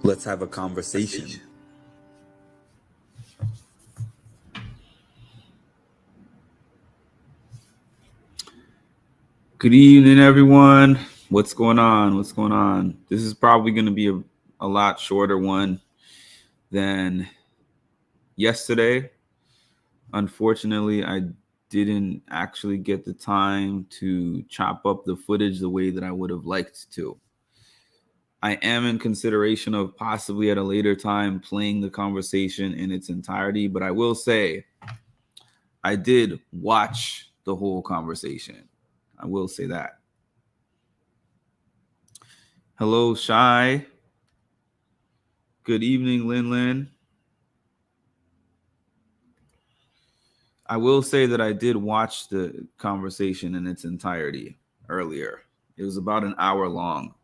Let's have a conversation. Good evening, everyone. What's going on? What's going on? This is probably going to be a lot shorter one than yesterday. Unfortunately, I didn't actually get the time to chop up the footage the way that I would have liked to. I am in consideration of possibly at a later time playing the conversation in its entirety, but I will say I did watch the whole conversation. I will say that. Hello, Shy. Good evening, Lin Lin. I will say that I did watch the conversation in its entirety earlier. It was about an hour long.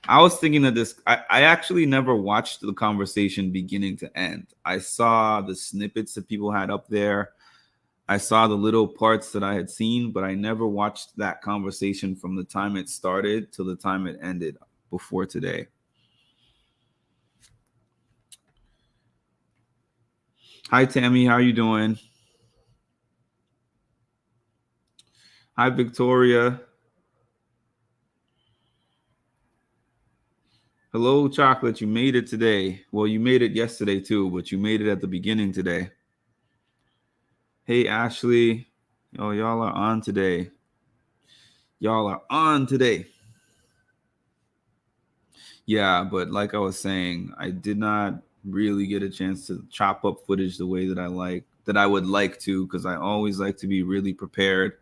I was thinking that I actually never watched the conversation beginning to end. I saw the snippets that people had up there. I saw the little parts that I had seen, but I never watched that conversation from the time it started till the time it ended before today. Hi, Tammy. How are you doing? Hi, Victoria. Hello, Chocolate. You made it today. Well, you made it yesterday too, but you made it at the beginning today. Hey, Ashley. Oh, y'all are on today. Y'all are on today. Yeah, but like I was saying, I did not really get a chance to chop up footage the way that I would like to, because I always like to be really prepared.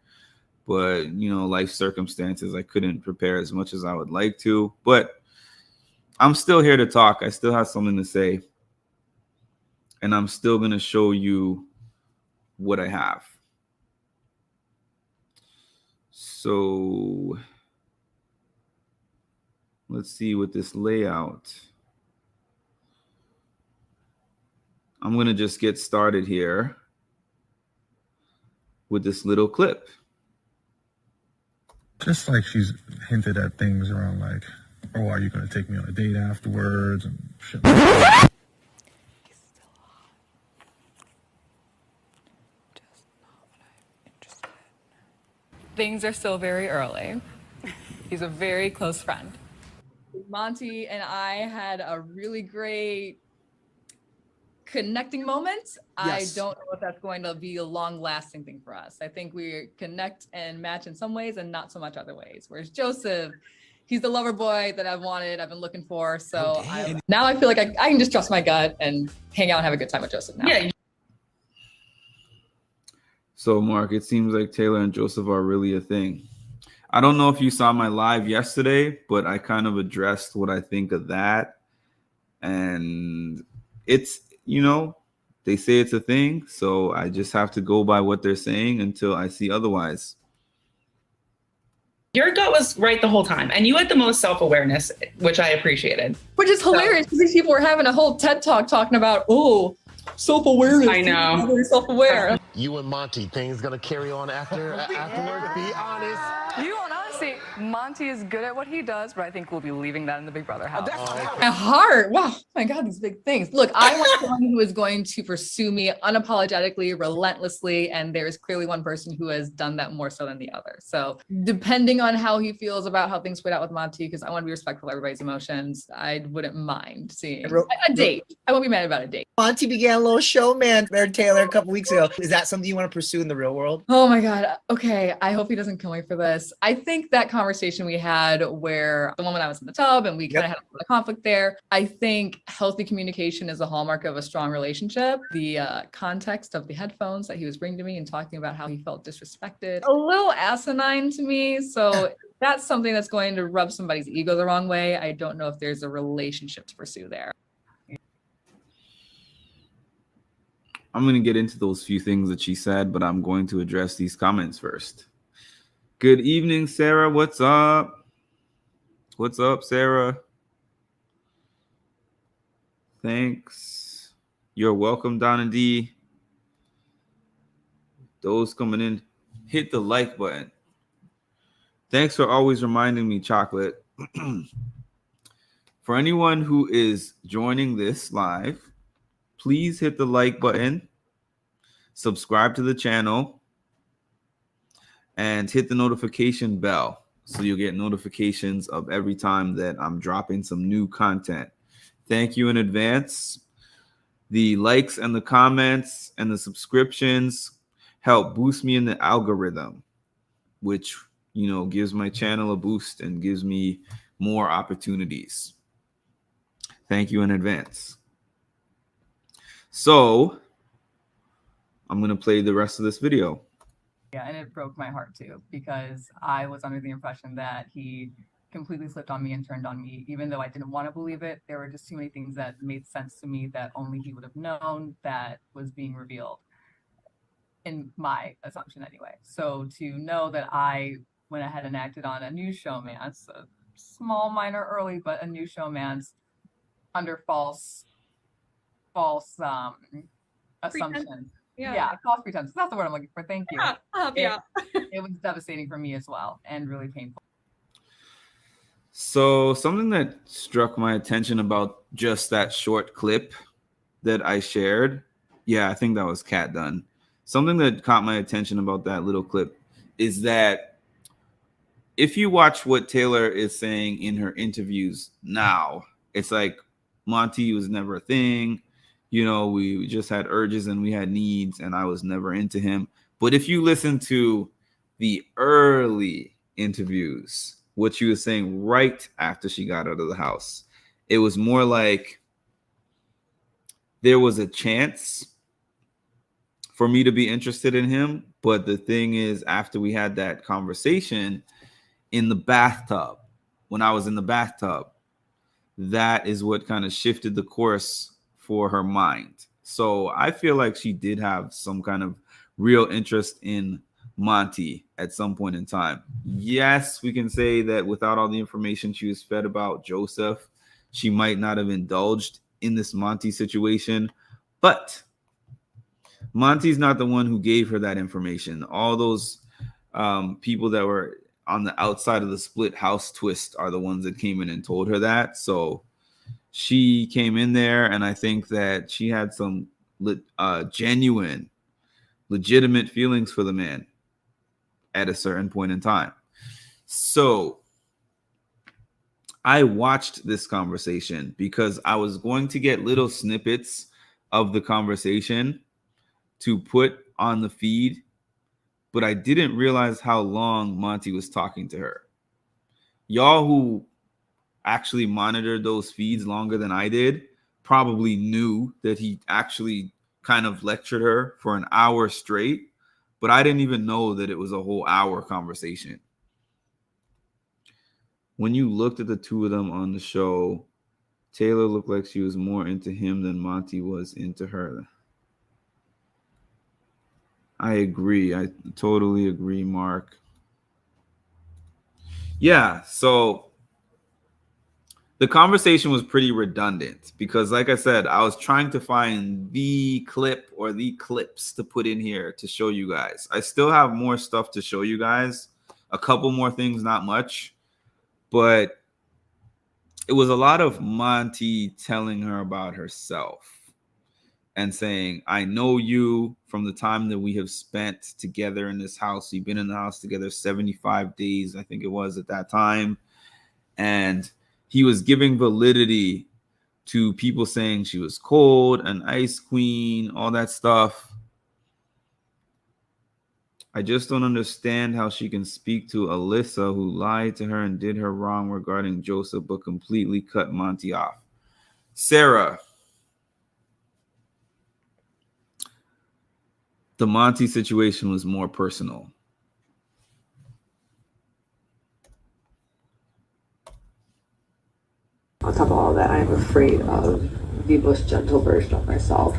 But, life circumstances, I couldn't prepare as much as I would like to. But I'm still here to talk. I still have something to say. And I'm still going to show you what I have. So let's see with this layout. I'm going to just get started here with this little clip. Just like she's hinted at things around like, oh, are you going to take me on a date afterwards and shit like that. He's still hot. Just not what I'm interested in. Things are still very early. He's a very close friend. Monte and I had a really great connecting moment. Yes. I don't know if that's going to be a long-lasting thing for us. I think we connect and match in some ways and not so much other ways. Whereas Joseph, he's the lover boy that I've been looking for. So now I feel like I can just trust my gut and hang out and have a good time with Joseph now. Yeah. So, Mark, it seems like Taylor and Joseph are really a thing. I don't know if you saw my live yesterday, but I kind of addressed what I think of that. And it's, they say it's a thing. So I just have to go by what they're saying until I see otherwise. Your gut was right the whole time. And you had the most self-awareness, which I appreciated. Which is hilarious because these people were having a whole TED Talk talking about, self-awareness. I know. Very self-aware. You and Monte, things gonna carry on afterwards? Be honest. You and honestly, Monte is good at what he does, but I think we'll be leaving that in the Big Brother house. My heart. Wow. Oh my God, these big things. Look, I want someone who is going to pursue me unapologetically, relentlessly. And there's clearly one person who has done that more so than the other. So depending on how he feels about how things played out with Monte, because I want to be respectful of everybody's emotions, I wouldn't mind seeing a date. I won't be mad about a date. Monte began a little showman there, Taylor, a couple weeks ago. Is that something you want to pursue in the real world? Oh my God. Okay. I hope he doesn't kill me for this. I think that conversation we had where the moment I was in the tub and we kind of had a little conflict there. I think healthy communication is a hallmark of a strong relationship. The context of the headphones that he was bringing to me and talking about how he felt disrespected, a little asinine to me. So that's something that's going to rub somebody's ego the wrong way. I don't know if there's a relationship to pursue there. I'm going to get into those few things that she said, but I'm going to address these comments first. Good evening, Sarah. What's up? What's up, Sarah? Thanks. You're welcome, Donna D. Those coming in, hit the like button. Thanks for always reminding me, Chocolate. For anyone who is joining this live, please hit the like button, subscribe to the channel, and hit the notification bell so you'll get notifications of every time that I'm dropping some new content. Thank you in advance. The likes and the comments and the subscriptions help boost me in the algorithm, which, you know, gives my channel a boost and gives me more opportunities. Thank you in advance. So I'm going to play the rest of this video. Yeah, and it broke my heart too, because I was under the impression that he completely flipped on me and turned on me, even though I didn't want to believe it. There were just too many things that made sense to me that only he would have known that was being revealed, in my assumption anyway. So to know that I went ahead and acted on a new showmance, a small, minor, early, but a new showmance under false assumptions. Yeah, false pretenses. That's the word I'm looking for. Thank you. It was devastating for me as well, and really painful. So something that struck my attention about just that short clip that I shared, yeah, I think that was Kat Dunn. Something that caught my attention about that little clip is that if you watch what Taylor is saying in her interviews now, it's like Monte was never a thing. You know, we just had urges and we had needs, and I was never into him. But if you listen to the early interviews, what she was saying right after she got out of the house, it was more like there was a chance for me to be interested in him. But the thing is, after we had that conversation in the bathtub, when I was in the bathtub, that is what kind of shifted the course for her mind. So I feel like she did have some kind of real interest in Monte at some point in time. Yes, we can say that without all the information she was fed about Joseph, she might not have indulged in this Monte situation, but Monte's not the one who gave her that information. All those people that were on the outside of the split house twist are the ones that came in and told her that. So she came in there, and I think that she had some genuine, legitimate feelings for the man at a certain point in time. So I watched this conversation because I was going to get little snippets of the conversation to put on the feed, but I didn't realize how long Monte was talking to her. Y'all who actually monitored those feeds longer than I did probably knew that he actually kind of lectured her for an hour straight, but I didn't even know that it was a whole hour conversation. When you looked at the two of them on the show, Taylor looked like she was more into him than Monte was into her. I agree. I totally agree, Mark. Yeah, so the conversation was pretty redundant because, like I said, I was trying to find the clip or the clips to put in here to show you guys. I still have more stuff to show you guys. A couple more things, not much. But it was a lot of Monte telling her about herself and saying, I know you from the time that we have spent together in this house. We've been in the house together 75 days, I think it was at that time. And he was giving validity to people saying she was cold, an ice queen, all that stuff. I just don't understand how she can speak to Alyssa, who lied to her and did her wrong regarding Joseph, but completely cut Monte off. Sarah, the Monte situation was more personal. On top of all that, I am afraid of the most gentle version of myself.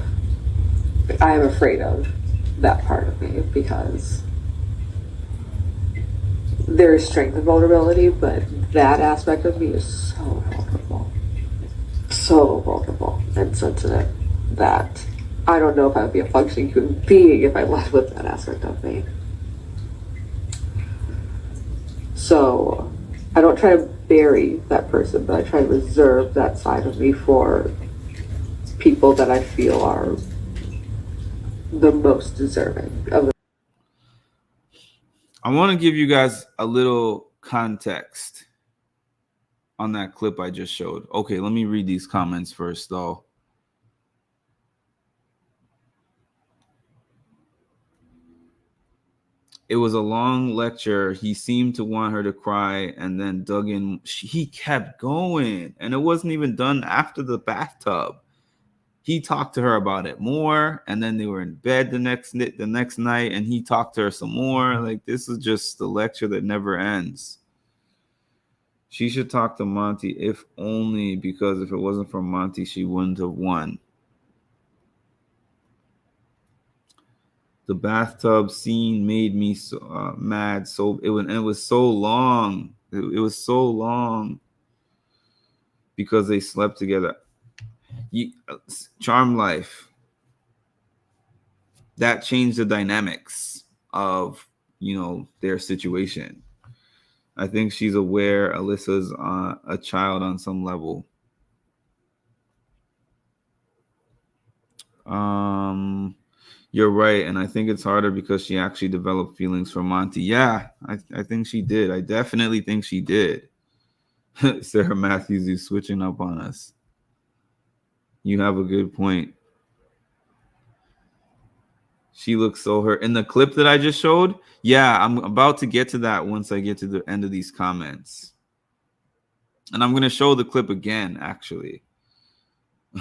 I am afraid of that part of me because there is strength and vulnerability, but that aspect of me is so vulnerable and sensitive that I don't know if I would be a functioning human being if I led with that aspect of me. So I don't try to bury that person, but I try to reserve that side of me for people that I feel are the most deserving of it. I want to give you guys a little context on that clip I just showed. Okay, let me read these comments first, though. It was a long lecture. He seemed to want her to cry and then dug in. He kept going, and it wasn't even done after the bathtub. He talked to her about it more, and then they were in bed the next night, and he talked to her some more. Like, this is just the lecture that never ends. She should talk to Monte, if only because if it wasn't for Monte, she wouldn't have won. The bathtub scene made me so, mad. So it was so long. It was so long because they slept together. Charm Life. That changed the dynamics of, their situation. I think she's aware Alyssa's a child on some level. You're right, and I think it's harder because she actually developed feelings for Monte. Yeah, I think she did. I definitely think she did. Sarah Matthews is switching up on us. You have a good point. She looks so hurt. In the clip that I just showed, yeah, I'm about to get to that once I get to the end of these comments. And I'm going to show the clip again, actually.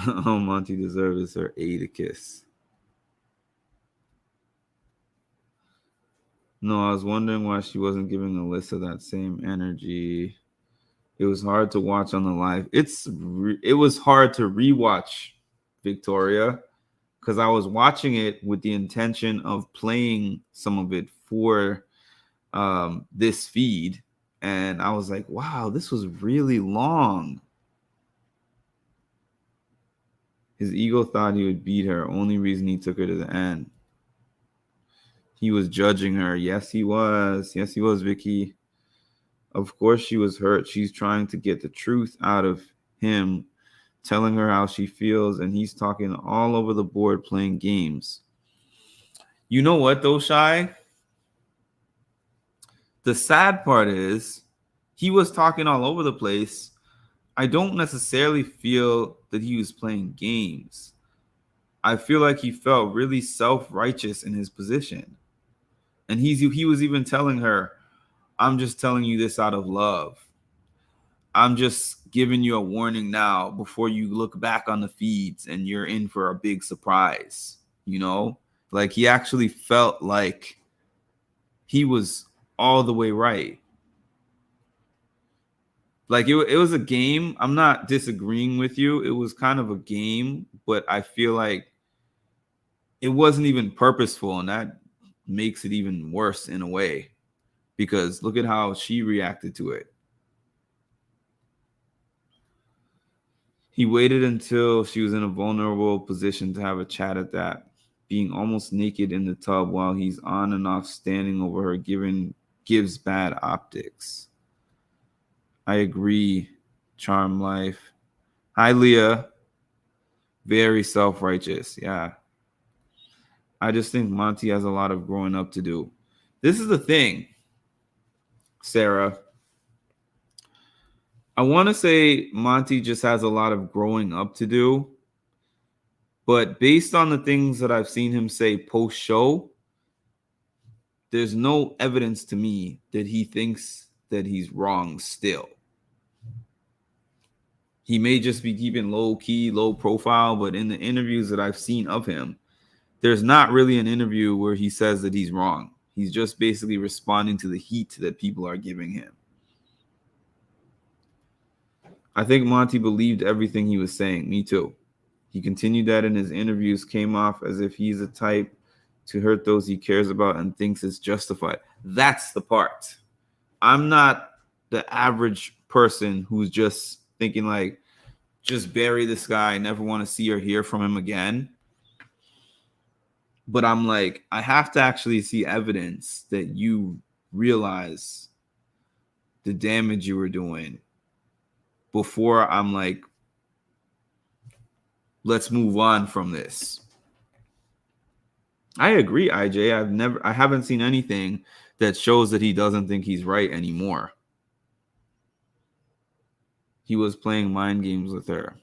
Oh, Monte deserves her A to kiss. No, I was wondering why she wasn't giving Alyssa that same energy. It was hard to watch on the live. It was hard to rewatch, Victoria, because I was watching it with the intention of playing some of it for this feed, and I was like, wow, this was really long. His ego thought he would beat her. Only reason he took her to the end. He was judging her. Yes, he was. Yes, he was, Vicky. Of course she was hurt. She's trying to get the truth out of him, telling her how she feels, and he's talking all over the board playing games. You know what, though, Shy? The sad part is he was talking all over the place. I don't necessarily feel that he was playing games. I feel like he felt really self-righteous in his position. And he was even telling her, I'm just telling you this out of love. I'm just giving you a warning now before you look back on the feeds and you're in for a big surprise. Like he actually felt like he was all the way right. Like it was a game. I'm not disagreeing with you. It was kind of a game, but I feel like it wasn't even purposeful, and that makes it even worse in a way, because look at how she reacted to it. He waited until she was in a vulnerable position to have a chat at that, being almost naked in the tub while he's on and off standing over her gives bad optics. I agree, Charm Life. Hi, Leah. Very self-righteous, yeah. I just think Monte has a lot of growing up to do. This is the thing, Sarah. I want to say Monte just has a lot of growing up to do. But based on the things that I've seen him say post-show, there's no evidence to me that he thinks that he's wrong still. He may just be keeping low-key, low profile, but in the interviews that I've seen of him, there's not really an interview where he says that he's wrong. He's just basically responding to the heat that people are giving him. I think Monte believed everything he was saying. Me too. He continued that in his interviews, came off as if he's the type to hurt those he cares about and thinks it's justified. That's the part. I'm not the average person who's just thinking like, just bury this guy, never want to see or hear from him again. But I'm like, I have to actually see evidence that you realize the damage you were doing before I'm like, let's move on from this. I agree, IJ. I haven't seen anything that shows that he doesn't think he's right anymore. He was playing mind games with her.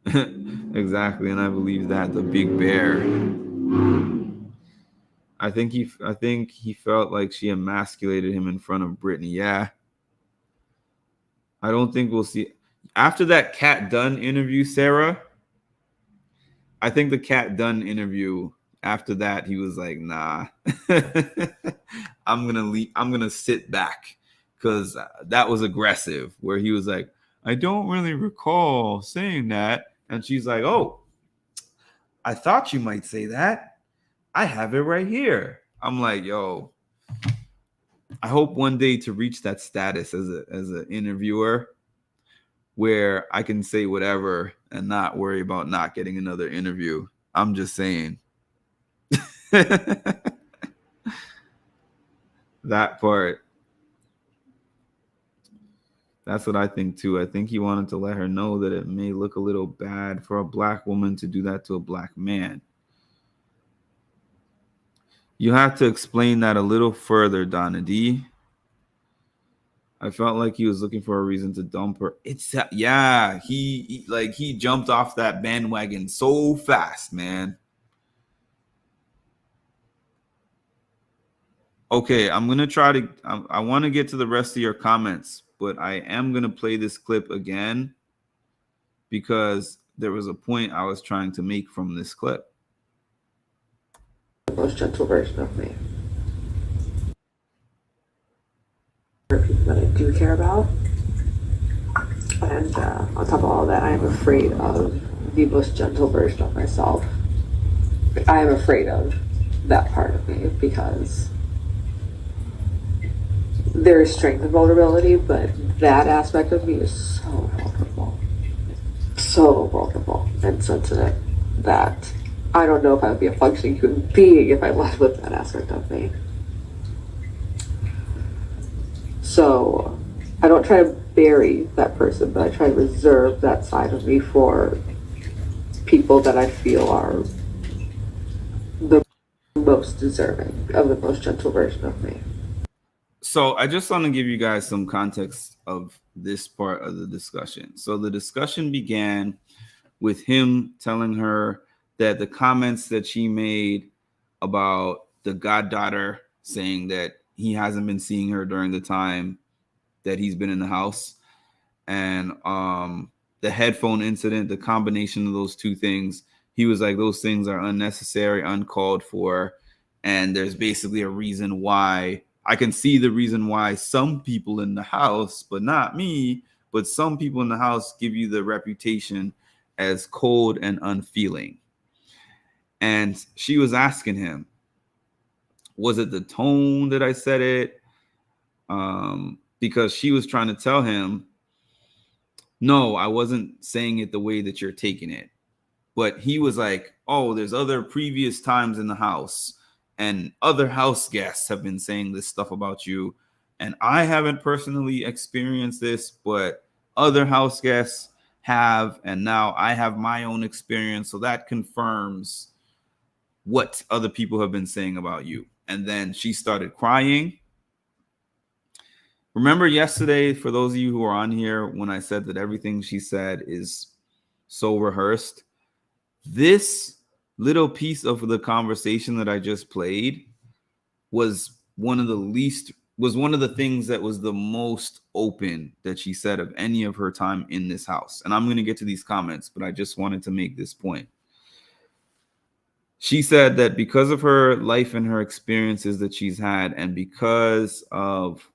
Exactly, and I believe that the big bear. I think he felt like she emasculated him in front of Brittany. Yeah. I don't think we'll see after that Kat Dunn interview, Sarah. I think the Kat Dunn interview, after that, he was like, nah. I'm gonna sit back, because that was aggressive, where he was like, I don't really recall saying that. And she's like, oh, I thought you might say that. I have it right here. I'm like, yo, I hope one day to reach that status as an interviewer where I can say whatever and not worry about not getting another interview. I'm just saying. That part. That's what I think too. I think he wanted to let her know that it may look a little bad for a black woman to do that to a black man. You have to explain that a little further, Donna D. I felt like he was looking for a reason to dump her. Yeah, he jumped off that bandwagon so fast, man. Okay, I'm gonna try to. I want to get to the rest of your comments, but I am gonna play this clip again because there was a point I was trying to make from this clip. The most gentle version of me. For people that I do care about. And on top of all that, I am afraid of the most gentle version of myself. I am afraid of that part of me because there is strength and vulnerability, but that aspect of me is so vulnerable and sensitive that I don't know if I would be a functioning human being if I left with that aspect of me. So I don't try to bury that person, but I try to reserve that side of me for people that I feel are the most deserving of the most gentle version of me. So I just want to give you guys some context of this part of the discussion. So the discussion began with him telling her that the comments that she made about the goddaughter, saying that he hasn't been seeing her during the time that he's been in the house, and the headphone incident, the combination of those two things, he was like, those things are unnecessary, uncalled for, and there's basically a reason why. I can see the reason why some people in the house, but not me, but some people in the house give you the reputation as cold and unfeeling. And she was asking him, was it the tone that I said it? Because she was trying to tell him, no, I wasn't saying it the way that you're taking it. But he was like, oh, there's other previous times in the house, and other house guests have been saying this stuff about you. And I haven't personally experienced this, but other house guests have. And now I have my own experience. So that confirms what other people have been saying about you. And then she started crying. Remember yesterday, for those of you who are on here, when I said that everything she said is so rehearsed? This little piece of the conversation that I just played was one of the things that was the most open that she said of any of her time in this house. And I'm going to get to these comments, but I just wanted to make this point. She said that because of her life and her experiences that she's had, and because of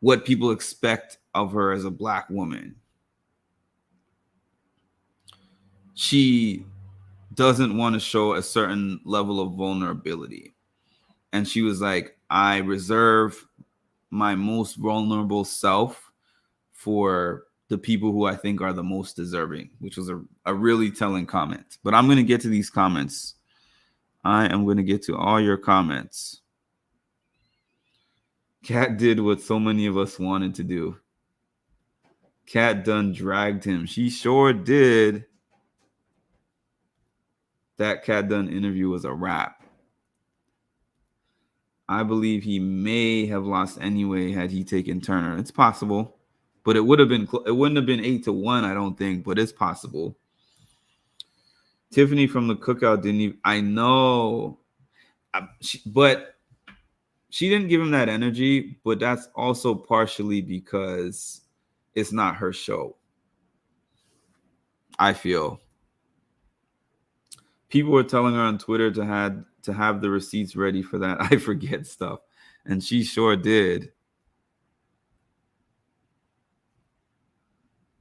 what people expect of her as a Black woman, she doesn't want to show a certain level of vulnerability. And she was like, I reserve my most vulnerable self for the people who I think are the most deserving, which was a really telling comment. But I'm going to get to these comments. I am going to get to all your comments. Kat did what so many of us wanted to do. Kat done dragged him. She sure did. That Kat Dunn interview was a wrap. I believe he may have lost anyway had he taken Turner. It's possible, but it would have been. It wouldn't have been 8-1, I don't think, but it's possible. Tiffany from the cookout didn't even. I know, but she didn't give him that energy. But that's also partially because it's not her show. I feel. People were telling her on Twitter to have the receipts ready for that I forget stuff, and she sure did.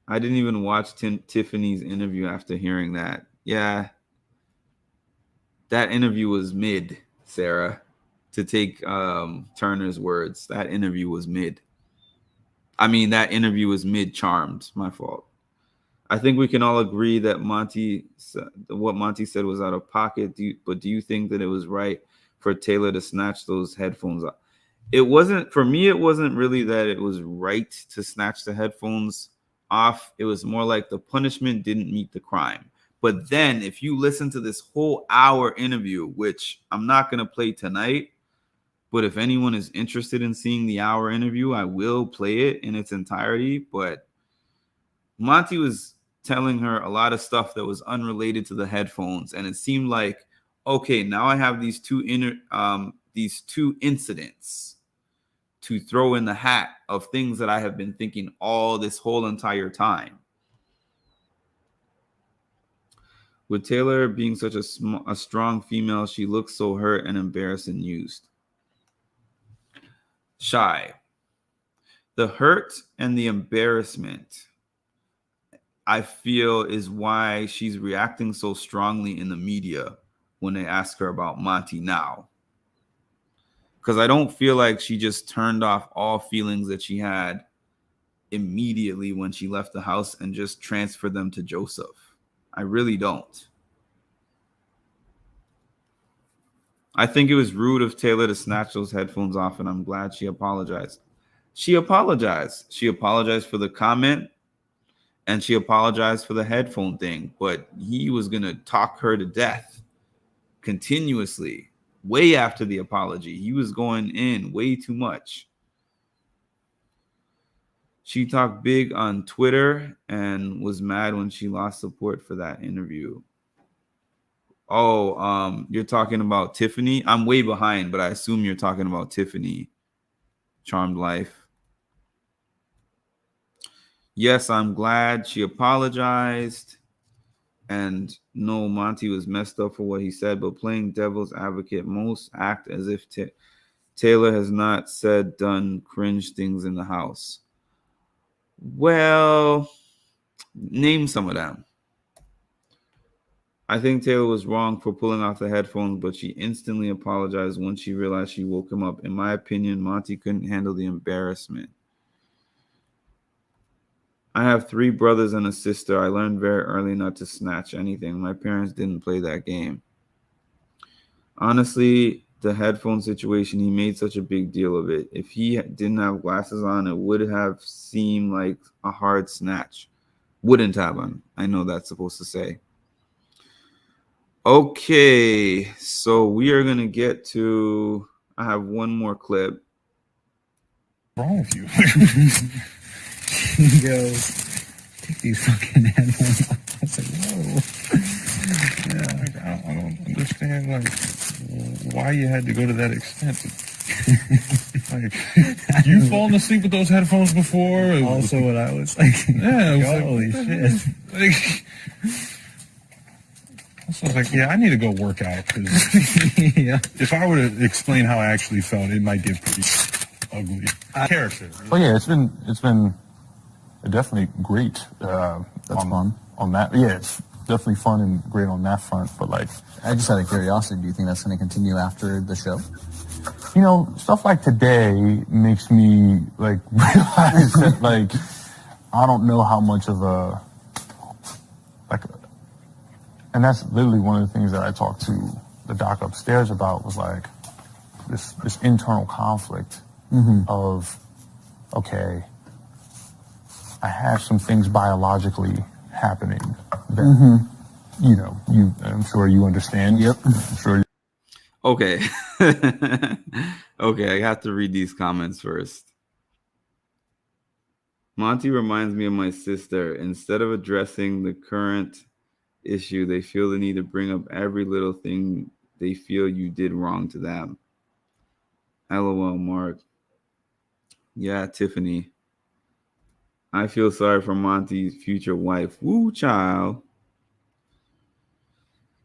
I didn't even watch Tiffany's interview after hearing that. Yeah, that interview was mid, Sarah. To take Turner's words, that interview was mid. I mean, that interview was mid charmed. My fault. I think we can all agree that what Monte said was out of pocket. But do you think that it was right for Taylor to snatch those headphones off? It wasn't, for me, it wasn't really that it was right to snatch the headphones off. It was more like the punishment didn't meet the crime. But then if you listen to this whole hour interview, which I'm not going to play tonight, but if anyone is interested in seeing the hour interview, I will play it in its entirety. But Monte was telling her a lot of stuff that was unrelated to the headphones, and it seemed like, okay, now I have these two incidents to throw in the hat of things that I have been thinking all this whole entire time. With Taylor being such a strong female, she looks so hurt and embarrassed and used. Shy. The hurt and the embarrassment, I feel, is why she's reacting so strongly in the media when they ask her about Monte now. Because I don't feel like she just turned off all feelings that she had immediately when she left the house and just transferred them to Joseph. I really don't. I think it was rude of Taylor to snatch those headphones off, and I'm glad she apologized. She apologized. She apologized for the comment, and she apologized for the headphone thing, but he was going to talk her to death continuously, way after the apology. He was going in way too much. She talked big on Twitter and was mad when she lost support for that interview. Oh, you're talking about Tiffany? I'm way behind, but I assume you're talking about Tiffany. Charmed Life. Yes, I'm glad she apologized. And no, Monte was messed up for what he said, but playing devil's advocate, most act as if Taylor has not done cringe things in the house. Well, name some of them. I think Taylor was wrong for pulling off the headphones, but she instantly apologized once she realized she woke him up. In my opinion, Monte couldn't handle the embarrassment. I have 3 brothers and a sister. I learned very early not to snatch anything. My parents didn't play that game. Honestly, the headphone situation, he made such a big deal of it. If he didn't have glasses on, it would have seemed like a hard snatch. Wouldn't have on. I know that's supposed to say. Okay, so we are going to get to, I have one more clip. What's wrong with you? He goes, take these fucking headphones off. I was like, whoa. Yeah, I don't understand, like, why you had to go to that extent. Like, you fallen asleep with those headphones before? Also, what I was like, yeah, I was like, holy shit. Like, so I was like, yeah, I need to go work out. Because yeah. If I were to explain how I actually felt, it might get pretty ugly. Character. Oh yeah, it's been definitely great. That's fun on that. Yeah, it's definitely fun and great on that front. But like, I just had a curiosity. Do you think that's going to continue after the show? You know, stuff like today makes me like realize that like I don't know how much of a like. And that's literally one of the things that I talked to the doc upstairs about was like this internal conflict of, okay, I have some things biologically happening that, I'm sure you understand. Yep. I'm sure Okay. Okay, I have to read these comments first. Monty reminds me of my sister. Instead of addressing the current issue, they feel the need to bring up every little thing they feel you did wrong to them. LOL, Mark. Yeah, Tiffany. I feel sorry for Monty's future wife. Woo, child.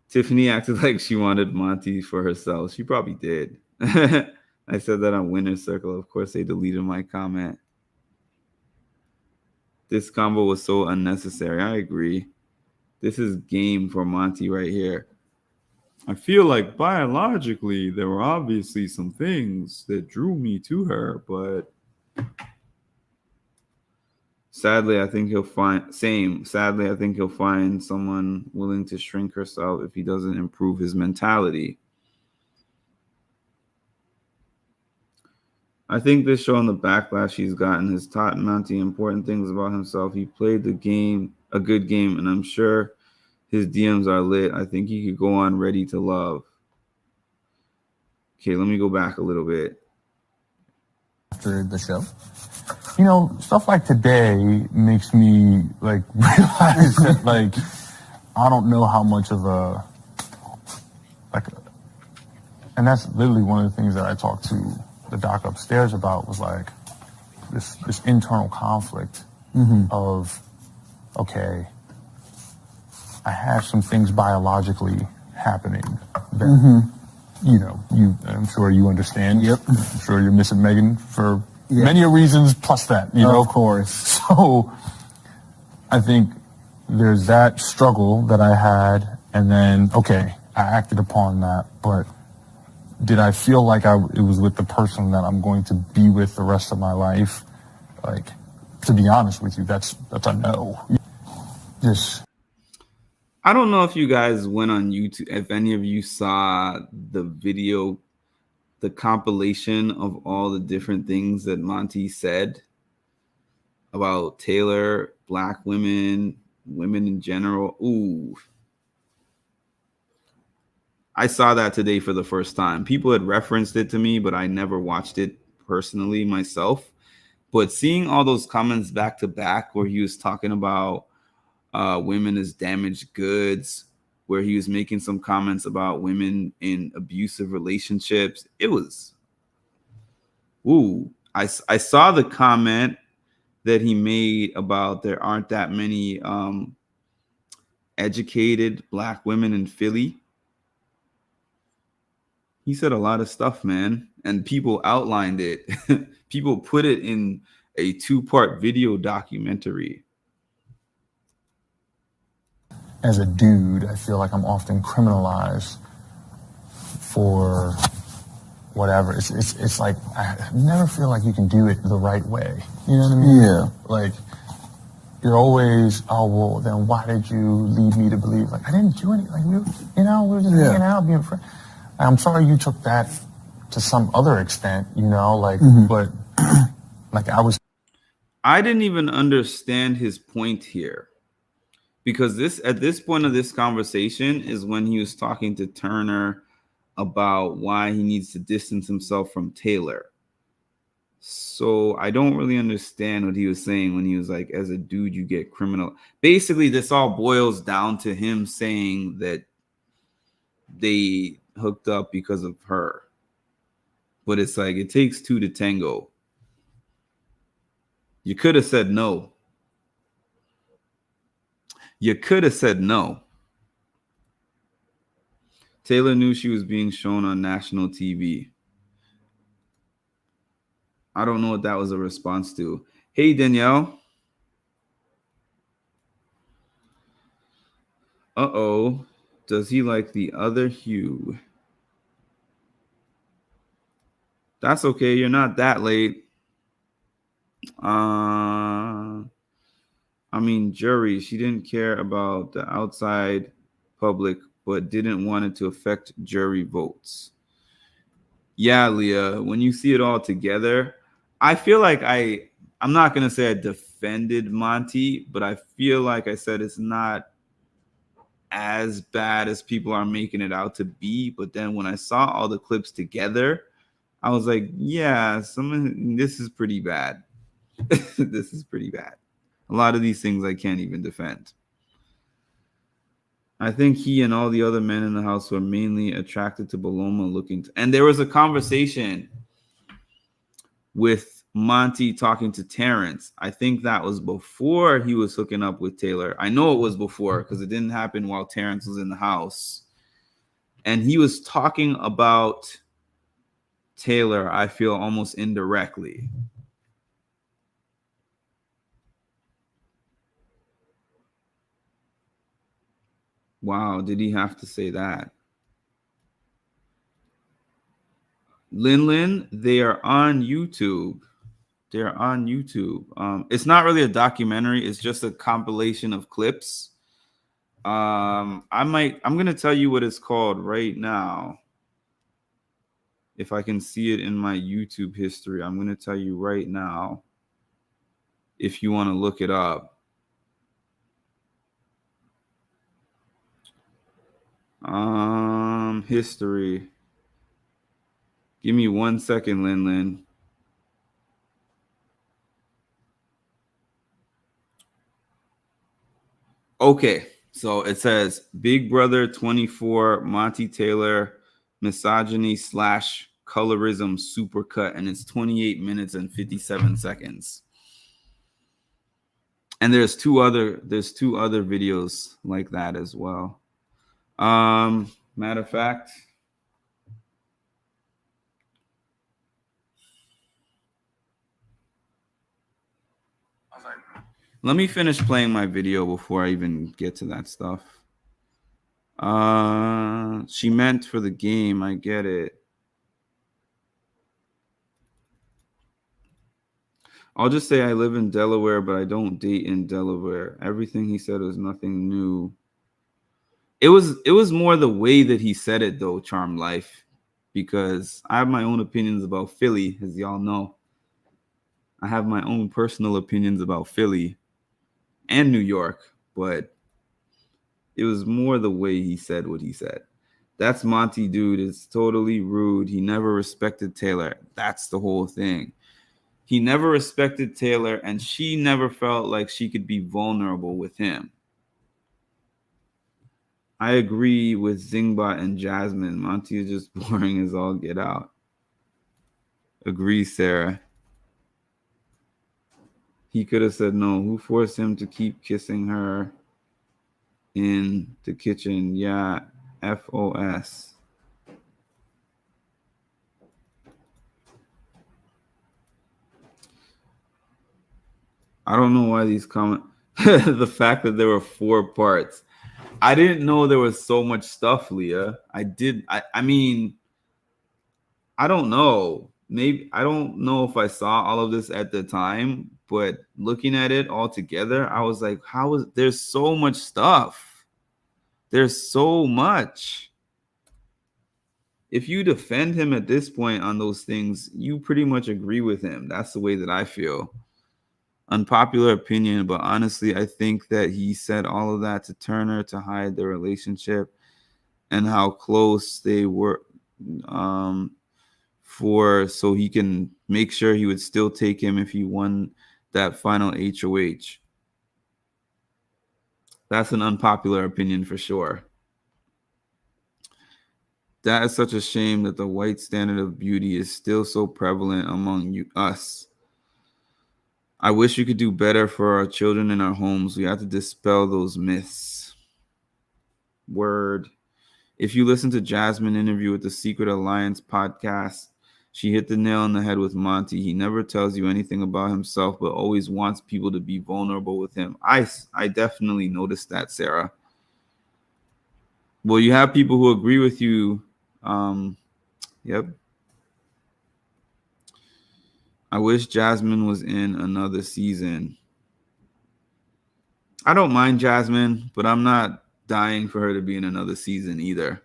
Tiffany acted like she wanted Monty for herself. She probably did. I said that on Winner's Circle. Of course, they deleted my comment. This combo was so unnecessary. I agree. This is game for Monty right here. I feel like biologically there were obviously some things that drew me to her, but sadly I think he'll find someone willing to shrink herself if he doesn't improve his mentality. I think this show and the backlash he's gotten has taught Monty important things about himself. He played the game, a good game, and I'm sure his DMs are lit. I think he could go on Ready to Love. Okay, let me go back a little bit. After the show? Stuff like today makes me like realize that like I don't know how much of a and that's literally one of the things that I talked to the doc upstairs about was like this internal conflict of, okay, I have some things biologically happening that I'm sure you understand. Yep. I'm sure you're missing Megan for many reasons plus that, Of course. So I think there's that struggle that I had, and then okay, I acted upon that, but did I feel like it was with the person that I'm going to be with the rest of my life? Like, to be honest with you, that's a no. Just I don't know if you guys went on YouTube, if any of you saw the video, the compilation of all the different things that Monty said about Taylor, black women, women in general. Ooh. I saw that today for the first time. People had referenced it to me, but I never watched it personally myself. But seeing all those comments back to back where he was talking about women as damaged goods, where he was making some comments about women in abusive relationships, it was, ooh. I saw the comment that he made about there aren't that many educated black women in Philly. He said a lot of stuff, man, and people outlined it. People put it in a 2-part video documentary. as a dude, I feel like I'm often criminalized for whatever. It's like I never feel like you can do it the right way. You know what I mean? Yeah. Like you're always, oh well, then why did you lead me to believe? Like I didn't do anything. Like we were just hanging out, being friends. I'm sorry you took that to some other extent. But like I didn't even understand his point here, because at this point of this conversation is when he was talking to Turner about why he needs to distance himself from Taylor. So I don't really understand what he was saying when he was like, as a dude, you get criminal. Basically, this all boils down to him saying that they hooked up because of her. But it's like, it takes two to tango. You could have said no. You could have said no. Taylor knew she was being shown on national TV. I don't know what that was a response to. Hey, Danielle. Uh-oh. Does he like the other Hugh? That's okay. You're not that late. Jury. She didn't care about the outside public, but didn't want it to affect jury votes. Yeah, Leah, when you see it all together, I feel like I'm not going to say I defended Monte, but I feel like I said it's not as bad as people are making it out to be. But then when I saw all the clips together, I was like, yeah, this is pretty bad. This is pretty bad. A lot of these things I can't even defend. I think he and all the other men in the house were mainly attracted to Paloma and there was a conversation with Monte talking to Terrence. I think that was before he was hooking up with Taylor. I know it was before because it didn't happen while Terrence was in the house. And he was talking about Taylor, I feel almost indirectly. Wow, did he have to say that? Lin, they are on YouTube. They're on YouTube. It's not really a documentary. It's just a compilation of clips. I'm gonna tell you what it's called right now. If I can see it in my YouTube history, I'm gonna tell you right now. If you want to look it up. History. Give me 1 second, Lin. Okay, so it says Big Brother 24, Monte Taylor, misogyny / colorism supercut, and it's 28 minutes and 57 seconds. And there's two other videos like that as well. Matter of fact, let me finish playing my video before I even get to that stuff. She meant for the game. I get it. I'll just say I live in Delaware, but I don't date in Delaware. Everything he said was nothing new. It was more the way that he said it, though, Charm Life, because I have my own opinions about Philly, as y'all know. I have my own personal opinions about Philly and New York, but it was more the way he said what he said. That's Monte, dude. It's totally rude. He never respected Taylor. That's the whole thing. He never respected Taylor, and she never felt like she could be vulnerable with him. I agree with Zingbot and Jasmine. Monte is just boring as all get out. Agree, Sarah. He could have said no. Who forced him to keep kissing her in the kitchen? Yeah, FOS. I don't know why these comments. The fact that there were 4 parts. I didn't know there was so much stuff, Leah. I mean, I don't know. Maybe I don't know if I saw all of this at the time, but looking at it all together, I was like, there's so much stuff. There's so much. If you defend him at this point on those things, you pretty much agree with him. That's the way that I feel. Unpopular opinion, but honestly, I think that he said all of that to Turner to hide their relationship and how close they were, so he can make sure he would still take him if he won that final HOH. That's an unpopular opinion for sure. That is such a shame that the white standard of beauty is still so prevalent among us. I wish we could do better for our children in our homes. We have to dispel those myths. Word. If you listen to Jasmine interview with the Secret Alliance podcast, she hit the nail on the head with Monte. He never tells you anything about himself, but always wants people to be vulnerable with him. I definitely noticed that, Sarah. Well, you have people who agree with you. Yep. I wish Jasmine was in another season. I don't mind Jasmine, but I'm not dying for her to be in another season either.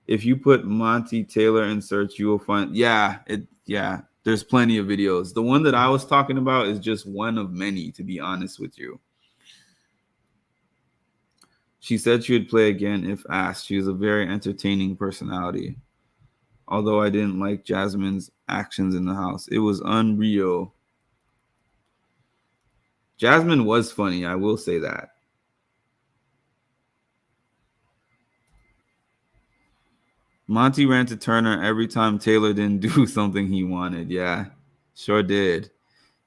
If you put Monte Taylor in search, you will find. Yeah, there's plenty of videos. The one that I was talking about is just one of many, to be honest with you. She said she would play again if asked. She is a very entertaining personality. Although I didn't like Jasmine's actions in the house. It was unreal. Jasmine was funny, I will say that. Monte ran to Turner every time Taylor didn't do something he wanted. Yeah, sure did.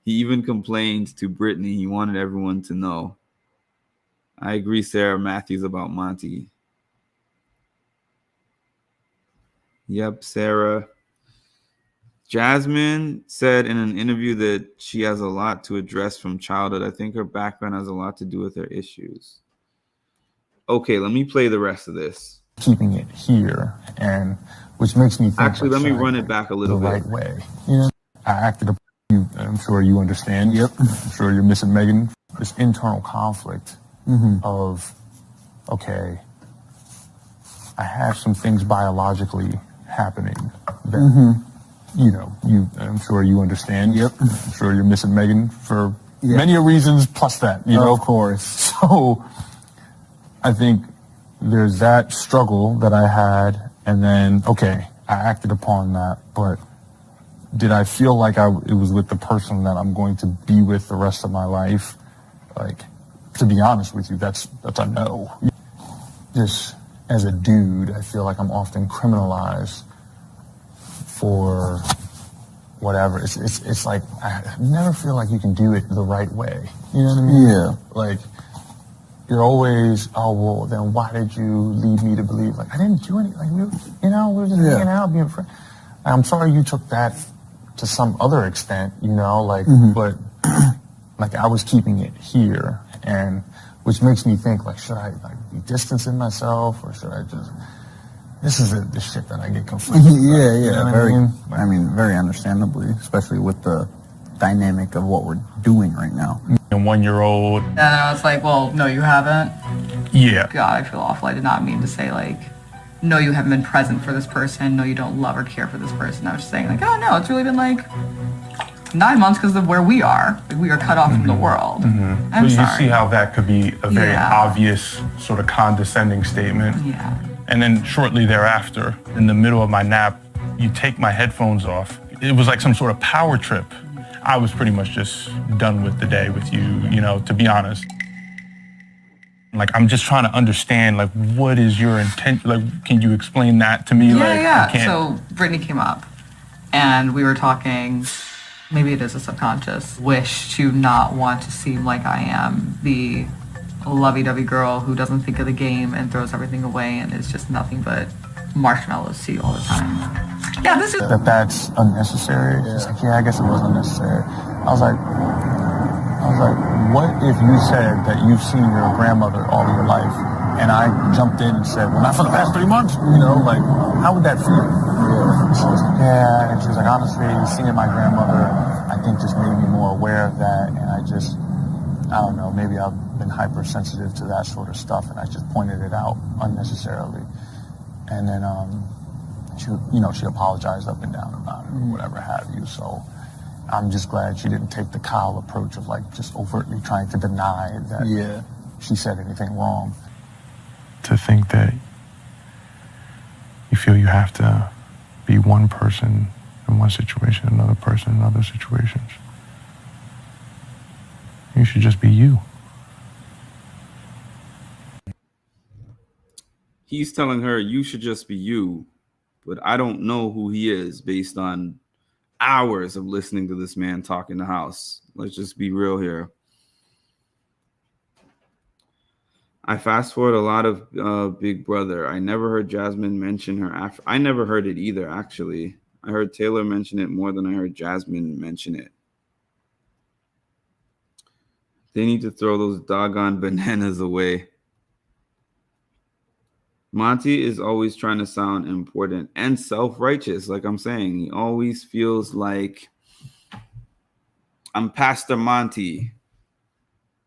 He even complained to Brittany. He wanted everyone to know. I agree, Sarah Matthews, about Monte. Yep, Sarah. Jasmine said in an interview that she has a lot to address from childhood. I think her background has a lot to do with her issues. Okay, let me play the rest of this. Keeping it here, and which makes me think. Actually, let me run it back a little bit. The right way. You know, I acted upon you. I'm sure you understand. Yep. I'm sure you're missing Megan. This internal conflict of, okay, I have some things biologically happening that, you know, I'm sure you understand. Yep. I'm sure you're missing Megan for many reasons, plus that, you know. Of course. So I think there's that struggle that I had, and then, okay, I acted upon that, but did I feel like it was with the person that I'm going to be with the rest of my life? Like, to be honest with you, that's a no. Just as a dude, I feel like I'm often criminalized for whatever. It's like, I never feel like you can do it the right way. You know what I mean? Yeah. Like, you're always, oh, well, then why did you lead me to believe? Like, I didn't do anything. Like, we were just hanging out, being friends. I'm sorry you took that to some other extent, you know, like, but like I was keeping it here, and which makes me think, like, should I be distancing myself, or should I just? This is the shit that I get conflicted. Yeah, you know very. I mean, Very understandably, especially with the dynamic of what we're doing right now. And 1-year-old. And I was like, well, no, you haven't. Yeah. God, I feel awful. I did not mean to say, like, no, you haven't been present for this person. No, you don't love or care for this person. I was just saying, like, oh, no, it's really been, like, 9 months because of where we are. Like, we are cut off from the world. I'm sorry. You see how that could be a very obvious sort of condescending statement. Yeah. And then shortly thereafter, in the middle of my nap, you take my headphones off. It was like some sort of power trip. I was pretty much just done with the day with you, you know, to be honest. Like, I'm just trying to understand, like, what is your intent? Like, can you explain that to me? So Brittany came up, and we were talking. Maybe it is a subconscious wish to not want to seem like I am the lovey-dovey girl who doesn't think of the game and throws everything away and is just nothing but marshmallows to you all the time. Yeah, this is... That's unnecessary. She's like, yeah, I guess it was unnecessary. I was like, what if you said that you've seen your grandmother all your life, and I jumped in and said, well, not for the past 3 months, you know, like, how would that feel? She was like, yeah, and she was like, honestly, seeing my grandmother, I think just made me more aware of that, and I don't know, maybe I've been hypersensitive to that sort of stuff, and I just pointed it out unnecessarily. And then, she apologized up and down about it, or whatever have you, so I'm just glad she didn't take the Kyle approach of, like, just overtly trying to deny that she said anything wrong. To think that you feel you have to be one person in one situation, another person in other situations. You should just be you. He's telling her, you should just be you, but I don't know who he is based on hours of listening to this man talk in the house. Let's just be real here. I fast forward a lot of Big Brother. I never heard Jasmine mention her after. I never heard it either, actually. I heard Taylor mention it more than I heard Jasmine mention it. They need to throw those doggone bananas away. Monte is always trying to sound important and self-righteous, like I'm saying. He always feels like I'm Pastor Monte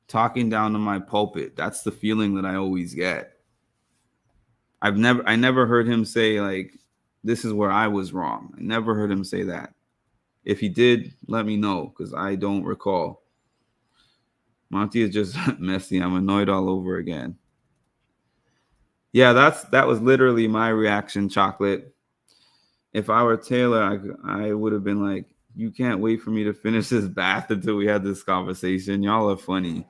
talking down to my pulpit. That's the feeling that I always get. I never heard him say like, this is where I was wrong. I never heard him say that. If he did, let me know, because I don't recall. Monte is just messy. I'm annoyed all over again. Yeah, that was literally my reaction, Chocolate. If I were Taylor, I would have been like, you can't wait for me to finish this bath until we had this conversation. Y'all are funny.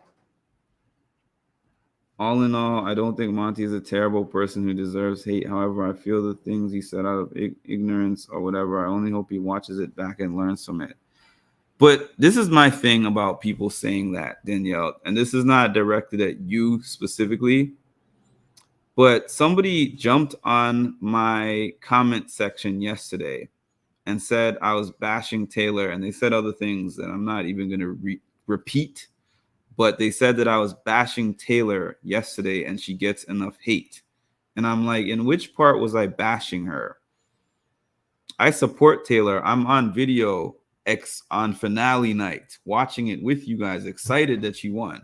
All in all, I don't think Monte is a terrible person who deserves hate. However, I feel the things he said out of ignorance or whatever. I only hope he watches it back and learns from it. But this is my thing about people saying that, Danielle, and this is not directed at you specifically, but somebody jumped on my comment section yesterday and said I was bashing Taylor, and they said other things that I'm not even going to repeat, but they said that I was bashing Taylor yesterday and she gets enough hate. And I'm like, in which part was I bashing her? I support Taylor. I'm on video on finale night, watching it with you guys, excited that she won.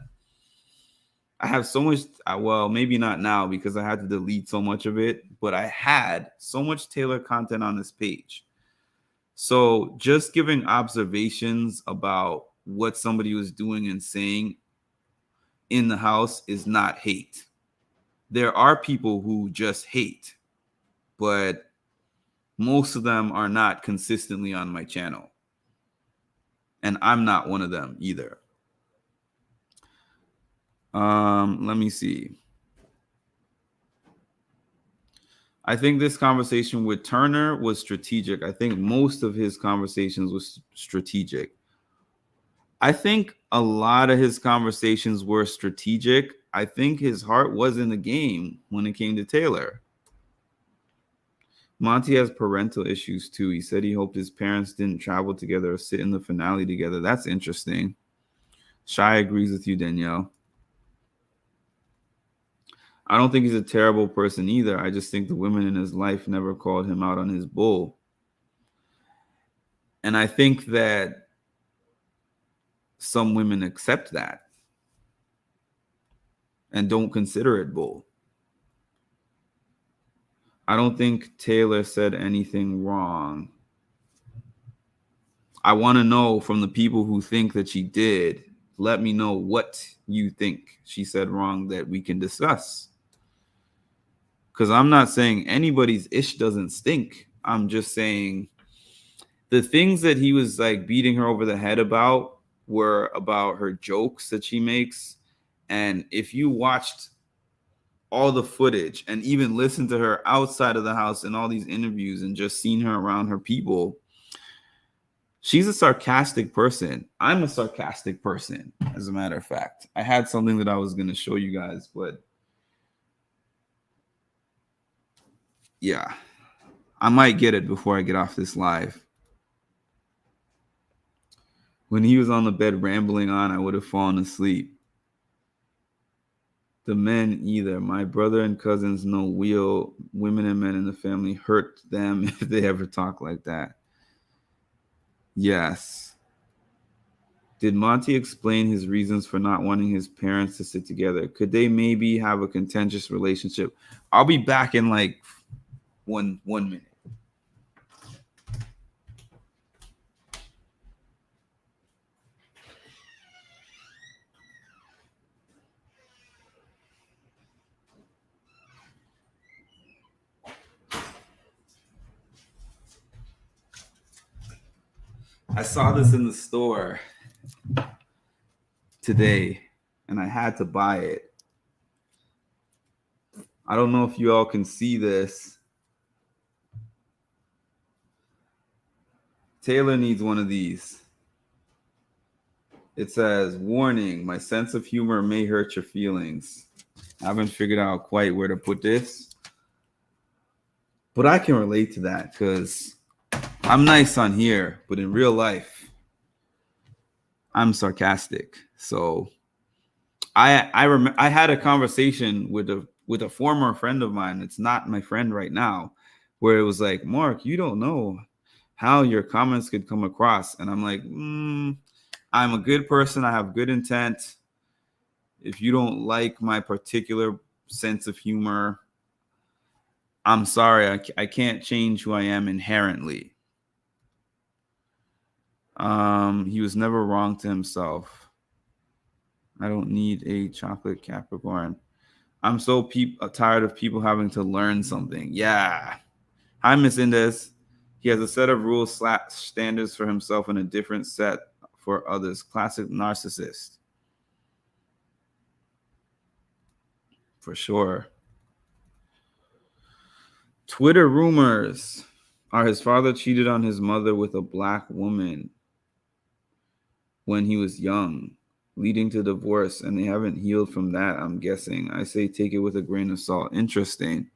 I have so much, well, maybe not now because I had to delete so much of it, but I had so much Taylor content on this page. So just giving observations about what somebody was doing and saying in the house is not hate. There are people who just hate, but most of them are not consistently on my channel. And I'm not one of them either. Let me see. I think this conversation with Turner was strategic. I think most of his conversations was strategic. I think a lot of his conversations were strategic. I think his heart was in the game when it came to Taylor. Monte has parental issues too. He said he hoped his parents didn't travel together or sit in the finale together. That's interesting. Shai agrees with you, Danielle. I don't think he's a terrible person either. I just think the women in his life never called him out on his bull. And I think that some women accept that and don't consider it bull. I don't think Taylor said anything wrong. I want to know from the people who think that she did, let me know what you think she said wrong that we can discuss. Because I'm not saying anybody's ish doesn't stink. I'm just saying the things that he was like beating her over the head about were about her jokes that she makes. And if you watched all the footage and even listened to her outside of the house in all these interviews and just seen her around her people, she's a sarcastic person. I'm a sarcastic person, as a matter of fact. I had something that I was going to show you guys, but yeah, I might get it before I get off this live. When he was on the bed rambling on, I would have fallen asleep. The men either. My brother and cousins know women and men in the family hurt them if they ever talk like that. Yes. Did Monte explain his reasons for not wanting his parents to sit together? Could they maybe have a contentious relationship? I'll be back in like one minute. I saw this in the store today and I had to buy it. I don't know if you all can see this. Taylor needs one of these. It says, warning, my sense of humor may hurt your feelings. I haven't figured out quite where to put this, but I can relate to that because I'm nice on here, but in real life, I'm sarcastic. So I had a conversation with a former friend of mine. It's not my friend right now, where it was like, Mark, you don't know how your comments could come across. And I'm like, I'm a good person. I have good intent. If you don't like my particular sense of humor, I'm sorry, I can't change who I am inherently. He was never wrong to himself. I don't need a chocolate Capricorn. I'm so tired of people having to learn something. Yeah. Hi, Miss Indes. He has a set of rules / standards for himself and a different set for others. Classic narcissist. For sure. Twitter rumors are his father cheated on his mother with a black woman when he was young, leading to divorce, and they haven't healed from that, I'm guessing. I say take it with a grain of salt. Interesting.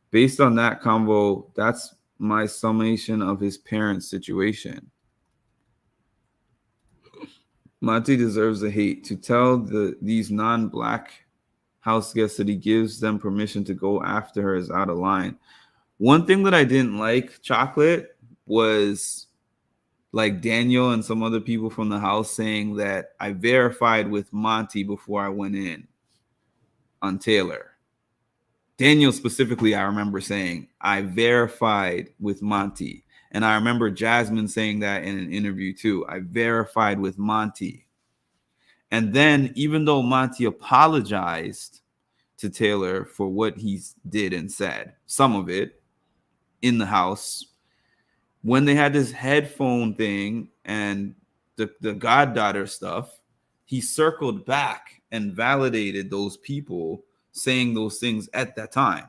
Based on that convo, that's my summation of his parents' situation. Monte deserves the hate. To tell these non-black house guests that he gives them permission to go after her is out of line. One thing that I didn't like, Chocolate, was like Daniel and some other people from the house saying that I verified with Monte before I went in on Taylor. Daniel specifically, I remember saying, I verified with Monte. And I remember Jasmine saying that in an interview too. I verified with Monte. And then even though Monte apologized to Taylor for what he did and said, some of it in the house, when they had this headphone thing and the goddaughter stuff, he circled back and validated those people saying those things at that time.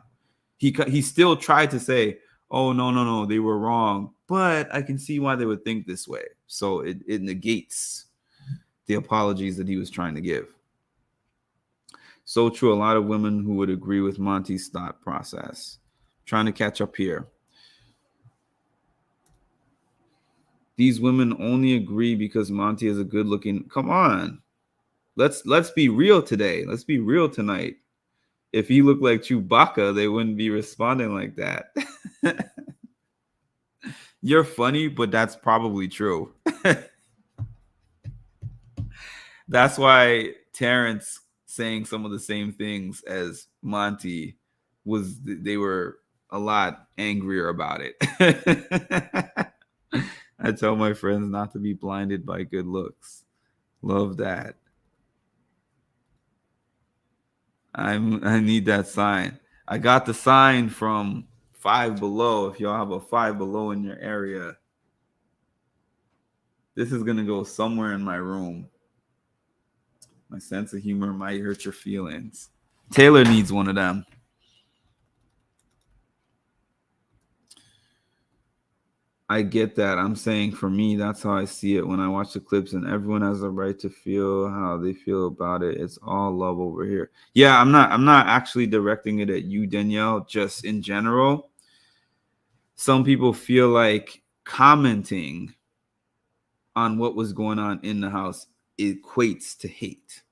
He still tried to say, oh, no, they were wrong, but I can see why they would think this way. So it negates the apologies that he was trying to give. So true. A lot of women who would agree with Monte's thought process. Trying to catch up here. These women only agree because Monte is a good looking. Come on. Let's be real today. Let's be real tonight. If he looked like Chewbacca, they wouldn't be responding like that. You're funny, but that's probably true. That's why Terrence saying some of the same things as Monte they were a lot angrier about it. I tell my friends not to be blinded by good looks. Love that. I need that sign. I got the sign from Five Below. If y'all have a Five Below in your area, this is gonna go somewhere in my room. My sense of humor might hurt your feelings. Taylor needs one of them. I get that. I'm saying for me, that's how I see it when I watch the clips, and everyone has the right to feel how they feel about it. It's all love over here. Yeah, I'm not actually directing it at you, Danielle, just in general. Some people feel like commenting on what was going on in the house equates to hate.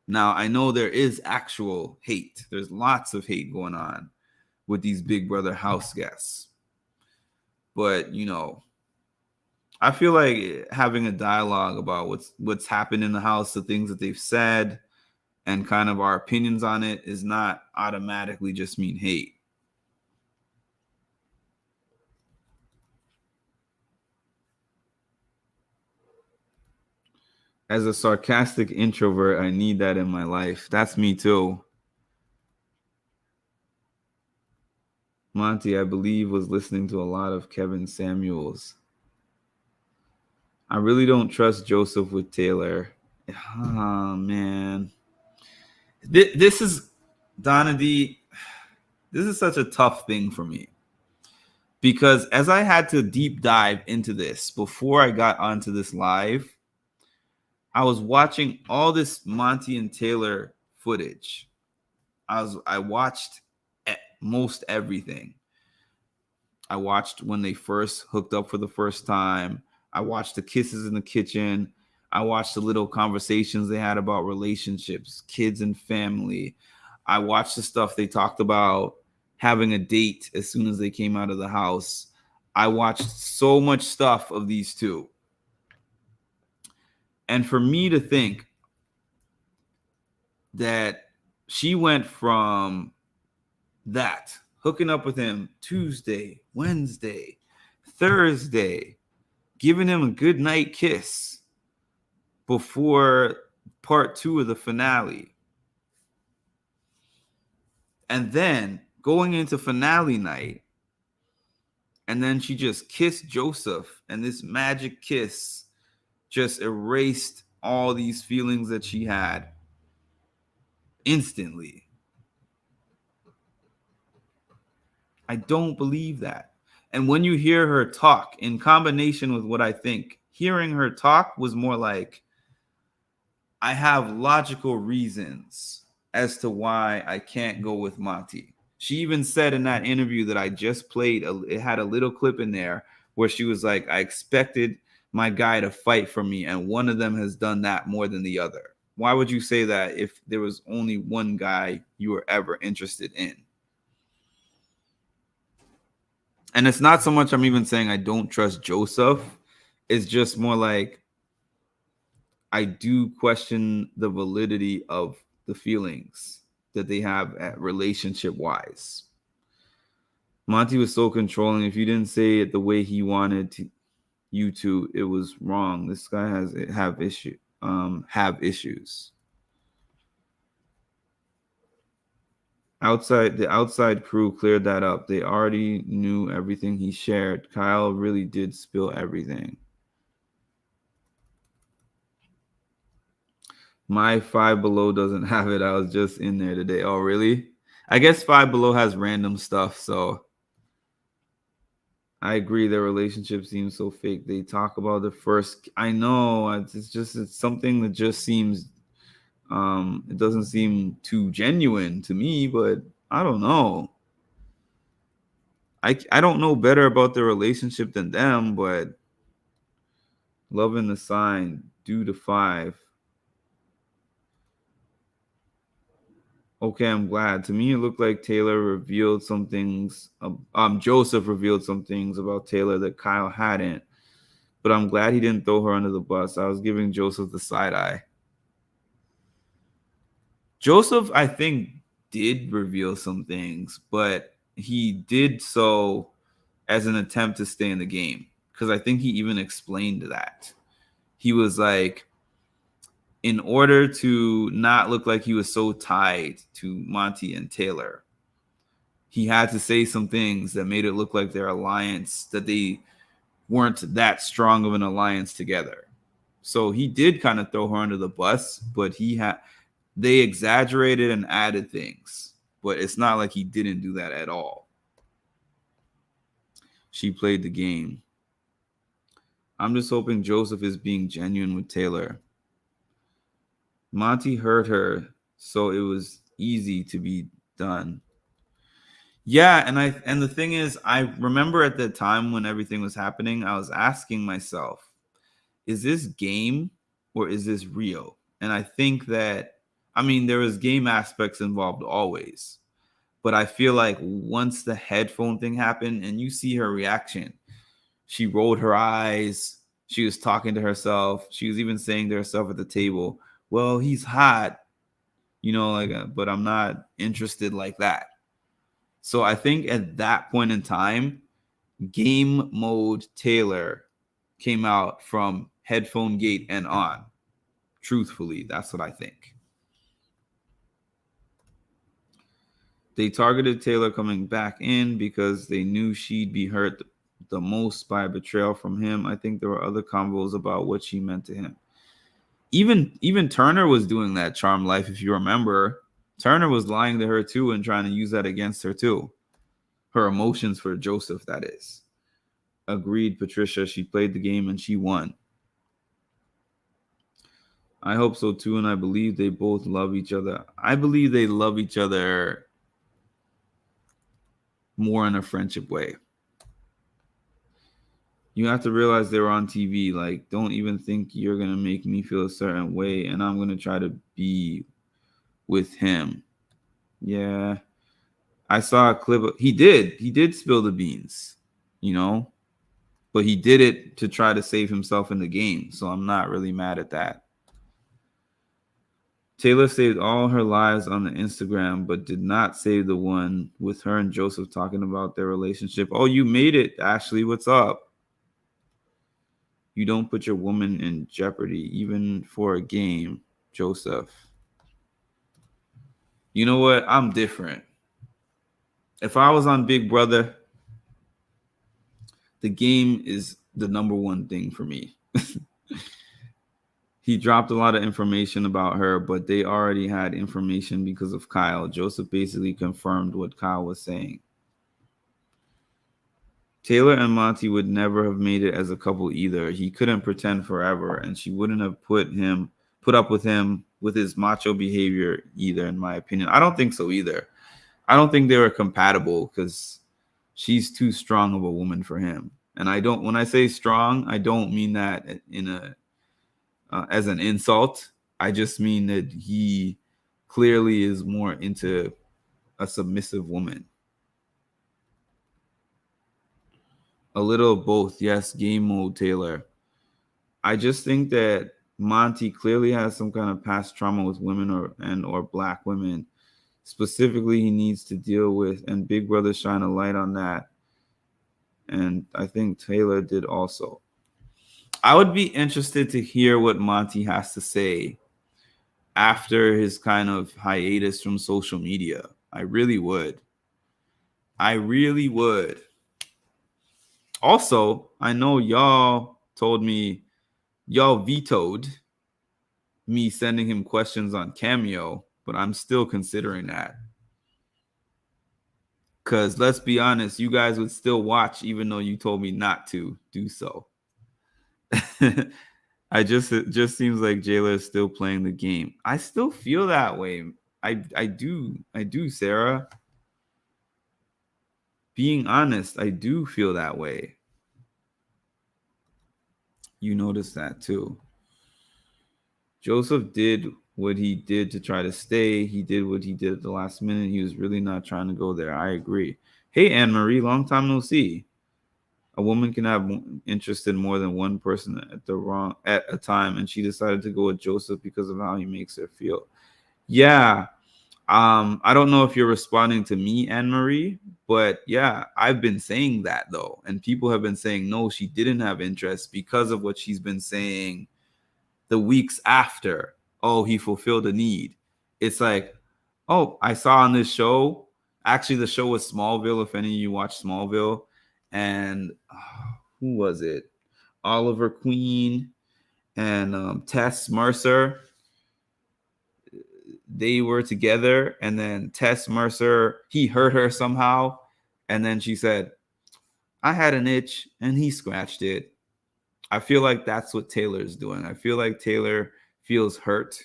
Now, I know there is actual hate. There's lots of hate going on with these Big Brother house guests. But, I feel like having a dialogue about what's happened in the house, the things that they've said, and kind of our opinions on it is not automatically just mean hate. As a sarcastic introvert, I need that in my life. That's me too. Monte, I believe, was listening to a lot of Kevin Samuels. I really don't trust Joseph with Taylor. Oh, man. This is, Donna D, this is such a tough thing for me. Because as I had to deep dive into this before I got onto this live, I was watching all this Monte and Taylor footage. I watched most everything. I watched when they first hooked up for the first time. I watched the kisses in the kitchen. I watched the little conversations they had about relationships, kids and family. I watched the stuff they talked about having a date as soon as they came out of the house. I watched so much stuff of these two. And for me to think that she went from that hooking up with him Tuesday, Wednesday, Thursday, giving him a good night kiss before part 2 of the finale. And then going into finale night, and then she just kissed Joseph, and this magic kiss just erased all these feelings that she had instantly. I don't believe that. And when you hear her talk in combination with what I think, hearing her talk was more like, I have logical reasons as to why I can't go with Monte. She even said in that interview that I just played, it had a little clip in there where she was like, I expected my guy to fight for me, and one of them has done that more than the other. Why would you say that if there was only one guy you were ever interested in? And it's not so much I'm even saying I don't trust Joseph. It's just more like I do question the validity of the feelings that they have at relationship wise. Monte was so controlling. If you didn't say it the way he wanted you to, it was wrong. This guy have issues. The outside crew cleared that up. They already knew everything he shared. Kyle really did spill everything. My Five Below doesn't have it. I was just in there today. Oh, really? I guess Five Below has random stuff, so I agree. Their relationship seems so fake. They talk about the first. I know it's something that just seems. It doesn't seem too genuine to me, but I don't know. I don't know better about their relationship than them, but loving the sign due to 5. Okay, I'm glad. To me, it looked like Taylor revealed some things. Joseph revealed some things about Taylor that Kyle hadn't. But I'm glad he didn't throw her under the bus. I was giving Joseph the side eye. Joseph, I think, did reveal some things, but he did so as an attempt to stay in the game. Because I think he even explained that. He was like, in order to not look like he was so tied to Monte and Taylor, he had to say some things that made it look like their alliance, that they weren't that strong of an alliance together. So he did kind of throw her under the bus, but they exaggerated and added things. But it's not like he didn't do that at all. She played the game. I'm just hoping Joseph is being genuine with Taylor. Monte hurt her, so it was easy to be done. Yeah, and the thing is, I remember at the time when everything was happening, I was asking myself, is this game or is this real? And I think that, there was game aspects involved always. But I feel like once the headphone thing happened and you see her reaction, she rolled her eyes. She was talking to herself. She was even saying to herself at the table, well, he's hot, but I'm not interested like that. So I think at that point in time, game mode Taylor came out from headphone gate and on. Truthfully, that's what I think. They targeted Taylor coming back in because they knew she'd be hurt the most by a betrayal from him. I think there were other convos about what she meant to him. Even Turner was doing that, Charm Life, if you remember. Turner was lying to her too and trying to use that against her too. Her emotions for Joseph, that is. Agreed, Patricia. She played the game and she won. I hope so too, and I believe they both love each other. I believe they love each other more in a friendship way. You have to realize they were on TV. Like, don't even think you're going to make me feel a certain way, and I'm going to try to be with him. Yeah. I saw a clip. He did spill the beans, but he did it to try to save himself in the game. So I'm not really mad at that. Taylor saved all her lives on the Instagram, but did not save the one with her and Joseph talking about their relationship. Oh, you made it, Ashley. What's up? You don't put your woman in jeopardy, even for a game, Joseph. You know what? I'm different. If I was on Big Brother, the game is the number one thing for me. He dropped a lot of information about her, but they already had information because of Kyle. Joseph basically confirmed what Kyle was saying. Taylor and Monte would never have made it as a couple either. He couldn't pretend forever, and she wouldn't have put up with him with his macho behavior either, in my opinion. I don't think so either. I don't think they were compatible because she's too strong of a woman for him. And when I say strong, I don't mean that as an insult. I just mean that he clearly is more into a submissive woman. A little of both. Yes, game mode, Taylor. I just think that Monte clearly has some kind of past trauma with women or black women. Specifically, he needs to deal with, and Big Brother shine a light on that. And I think Taylor did also. I would be interested to hear what Monte has to say after his kind of hiatus from social media. I really would. Also, I know y'all told me y'all vetoed me sending him questions on Cameo, but I'm still considering that. Because let's be honest, you guys would still watch even though you told me not to do so. It just seems like Jayla is still playing the game. I still feel that way. I do, Sarah. Being honest, I do feel that way. You noticed that too. Joseph did what he did to try to stay. He did what he did at the last minute. He was really not trying to go there. I agree. Hey, Anne-Marie, long time no see. A woman can have interest in more than one person at a time, and she decided to go with Joseph because of how he makes her feel. Yeah. I don't know if you're responding to me, Anne-Marie, but yeah, I've been saying that though. And people have been saying, no, she didn't have interest because of what she's been saying the weeks after. Oh, he fulfilled a need. It's like, oh, I saw on this show. Actually, the show was Smallville, if any of you watch Smallville. And who was it? Oliver Queen and Tess Mercer. They were together, and then Tess Mercer, he hurt her somehow, and then she said, I had an itch, and he scratched it. I feel like that's what Taylor's doing. I feel like Taylor feels hurt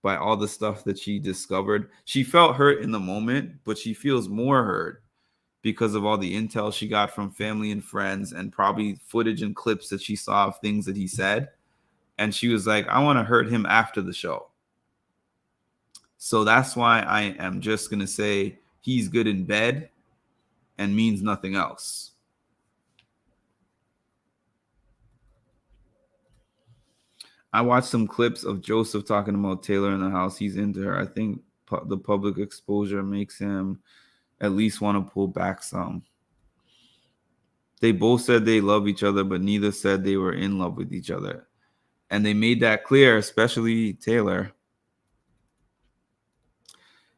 by all the stuff that she discovered. She felt hurt in the moment, but she feels more hurt because of all the intel she got from family and friends and probably footage and clips that she saw of things that he said. And she was like, I want to hurt him after the show. So that's why I am just going to say he's good in bed and means nothing else. I watched some clips of Joseph talking about Taylor in the house. He's into her. I think the public exposure makes him at least want to pull back some. They both said they love each other, but neither said they were in love with each other. And they made that clear, especially Taylor.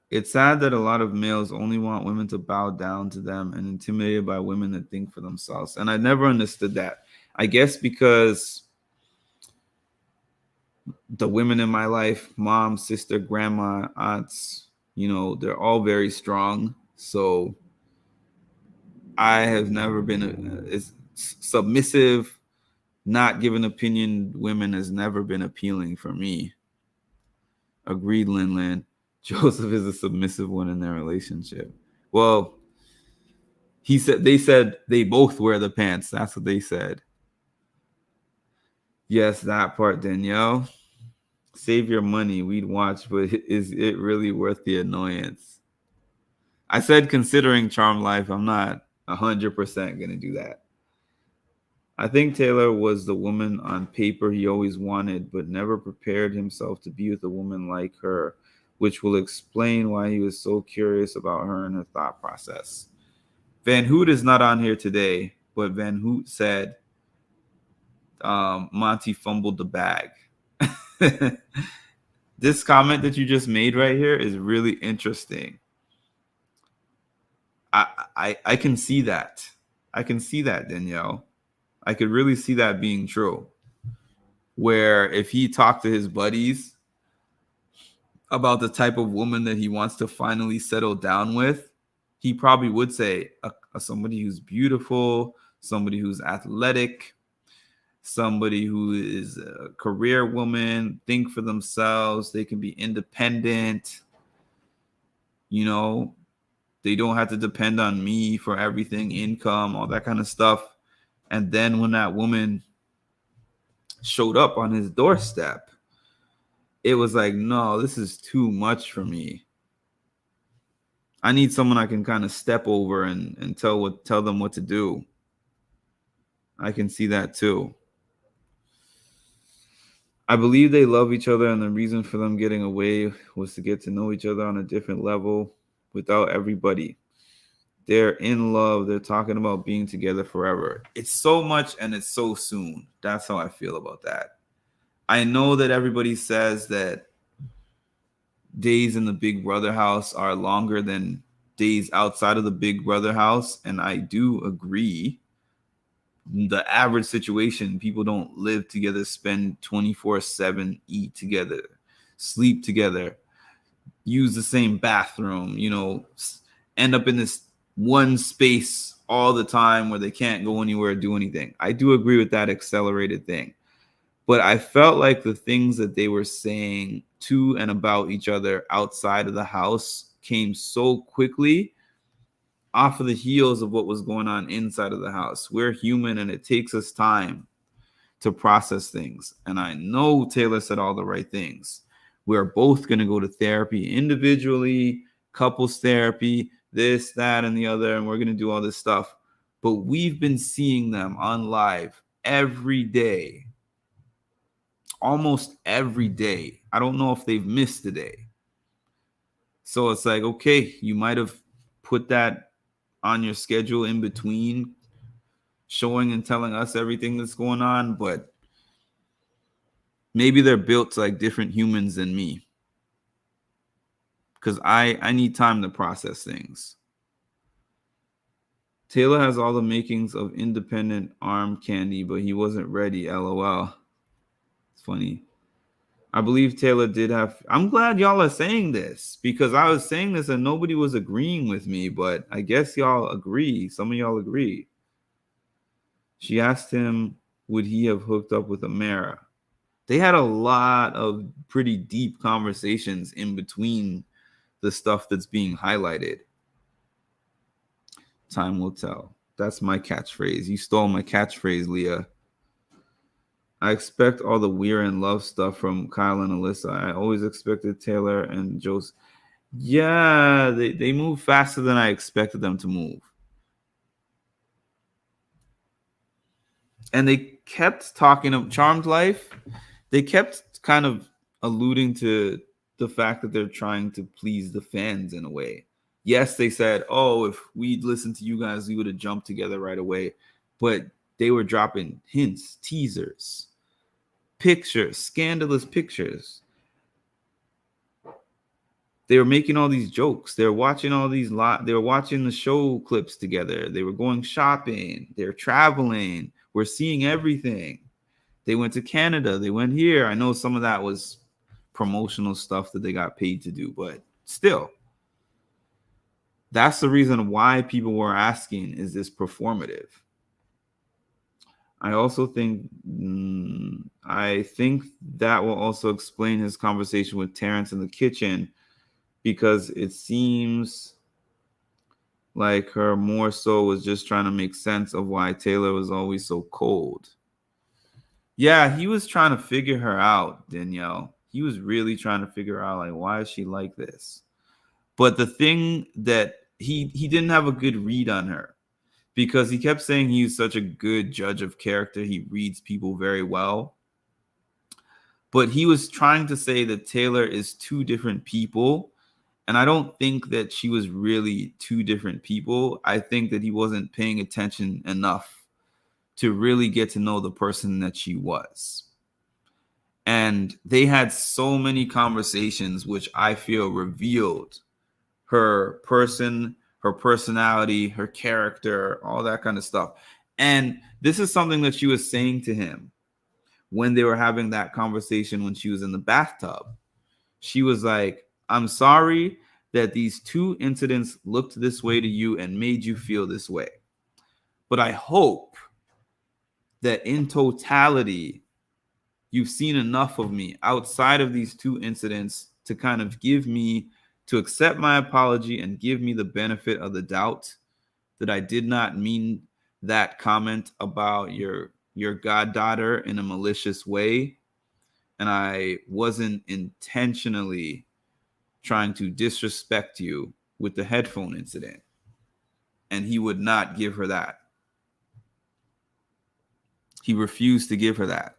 It's sad that a lot of males only want women to bow down to them and intimidated by women that think for themselves. And I never understood that. I guess because the women in my life, mom, sister, grandma, aunts, they're all very strong. So I have never been submissive, not giving opinion. Women has never been appealing for me. Agreed, Lin. Joseph is a submissive one in their relationship. Well, they said they both wear the pants. That's what they said. Yes, that part, Danielle. Save your money. We'd watch, but is it really worth the annoyance? I said considering Charm Life. I'm not 100% going to do that. I think Taylor was the woman on paper he always wanted, but never prepared himself to be with a woman like her, which will explain why he was so curious about her and her thought process. Van Hoot is not on here today, but Van Hoot said Monte fumbled the bag. This comment that you just made right here is really interesting. I can see that. I can see that, Danielle. I could really see that being true. Where if he talked to his buddies about the type of woman that he wants to finally settle down with, he probably would say somebody who's beautiful, somebody who's athletic, somebody who is a career woman, think for themselves, they can be independent, you know, they don't have to depend on me for everything, income, all that kind of stuff. And then when that woman showed up on his doorstep, it was like, no, this is too much for me. I need someone I can kind of step over and tell them what to do. I can see that too. I believe they love each other, and the reason for them getting away was to get to know each other on a different level without everybody. They're in love. They're talking about being together forever. It's so much and it's so soon. That's how I feel about that. I know that everybody says that days in the Big Brother house are longer than days outside of the Big Brother house, and I do agree. The average situation, people don't live together, spend 24/7, eat together, sleep together, use the same bathroom, you know, end up in this one space all the time where they can't go anywhere or do anything. I do agree with that accelerated thing. But I felt like the things that they were saying to and about each other outside of the house came so quickly off of the heels of what was going on inside of the house. We're human and it takes us time to process things. And I know Taylor said all the right things. We're both going to go to therapy individually, couples therapy, this, that, and the other, and we're going to do all this stuff. But we've been seeing them on live every day, almost every day. I don't know if they've missed a day. So it's like, okay, you might have put that on your schedule in between showing and telling us everything that's going on, but maybe they're built like different humans than me, because I need time to process things. Taylor has all the makings of independent arm candy, but he wasn't ready. LOL. It's funny. I believe Taylor did have. I'm glad y'all are saying this, because I was saying this and nobody was agreeing with me, but I guess y'all agree. Some of y'all agree. She asked him, would he have hooked up with Amara? They had a lot of pretty deep conversations in between the stuff that's being highlighted. Time will tell. That's my catchphrase. You stole my catchphrase, Leah. I expect all the We're in Love stuff from Kyle and Alyssa. I always expected Taylor and Joseph. Yeah, they move faster than I expected them to move. And they kept talking of Charmed Life. They kept kind of alluding to the fact that they're trying to please the fans in a way. Yes, they said, oh, if we'd listened to you guys, we would have jumped together right away. But they were dropping hints, teasers, pictures, scandalous pictures. They were making all these jokes. They were watching all these they were watching the show clips together. They were going shopping. They're traveling. We're seeing everything. They went to Canada. They went here. I know some of that was promotional stuff that they got paid to do, but still, that's the reason why people were asking, is this performative? I also think, that will also explain his conversation with Terrence in the kitchen, because it seems like her more so was just trying to make sense of why Taylor was always so cold. Yeah, he was trying to figure her out, Danielle. He was really trying to figure out, like, why is she like this? But the thing that he didn't have a good read on her, because he kept saying he's such a good judge of character. He reads people very well. But he was trying to say that Taylor is two different people. And I don't think that she was really two different people. I think that he wasn't paying attention enough to really get to know the person that she was. And they had so many conversations, which I feel revealed her person, her personality, her character, all that kind of stuff. And this is something that she was saying to him when they were having that conversation when she was in the bathtub. She was like, I'm sorry that these two incidents looked this way to you and made you feel this way. But I hope that in totality, you've seen enough of me outside of these two incidents to kind of to accept my apology and give me the benefit of the doubt that I did not mean that comment about your goddaughter in a malicious way. And I wasn't intentionally trying to disrespect you with the headphone incident. And he would not give her that. He refused to give her that.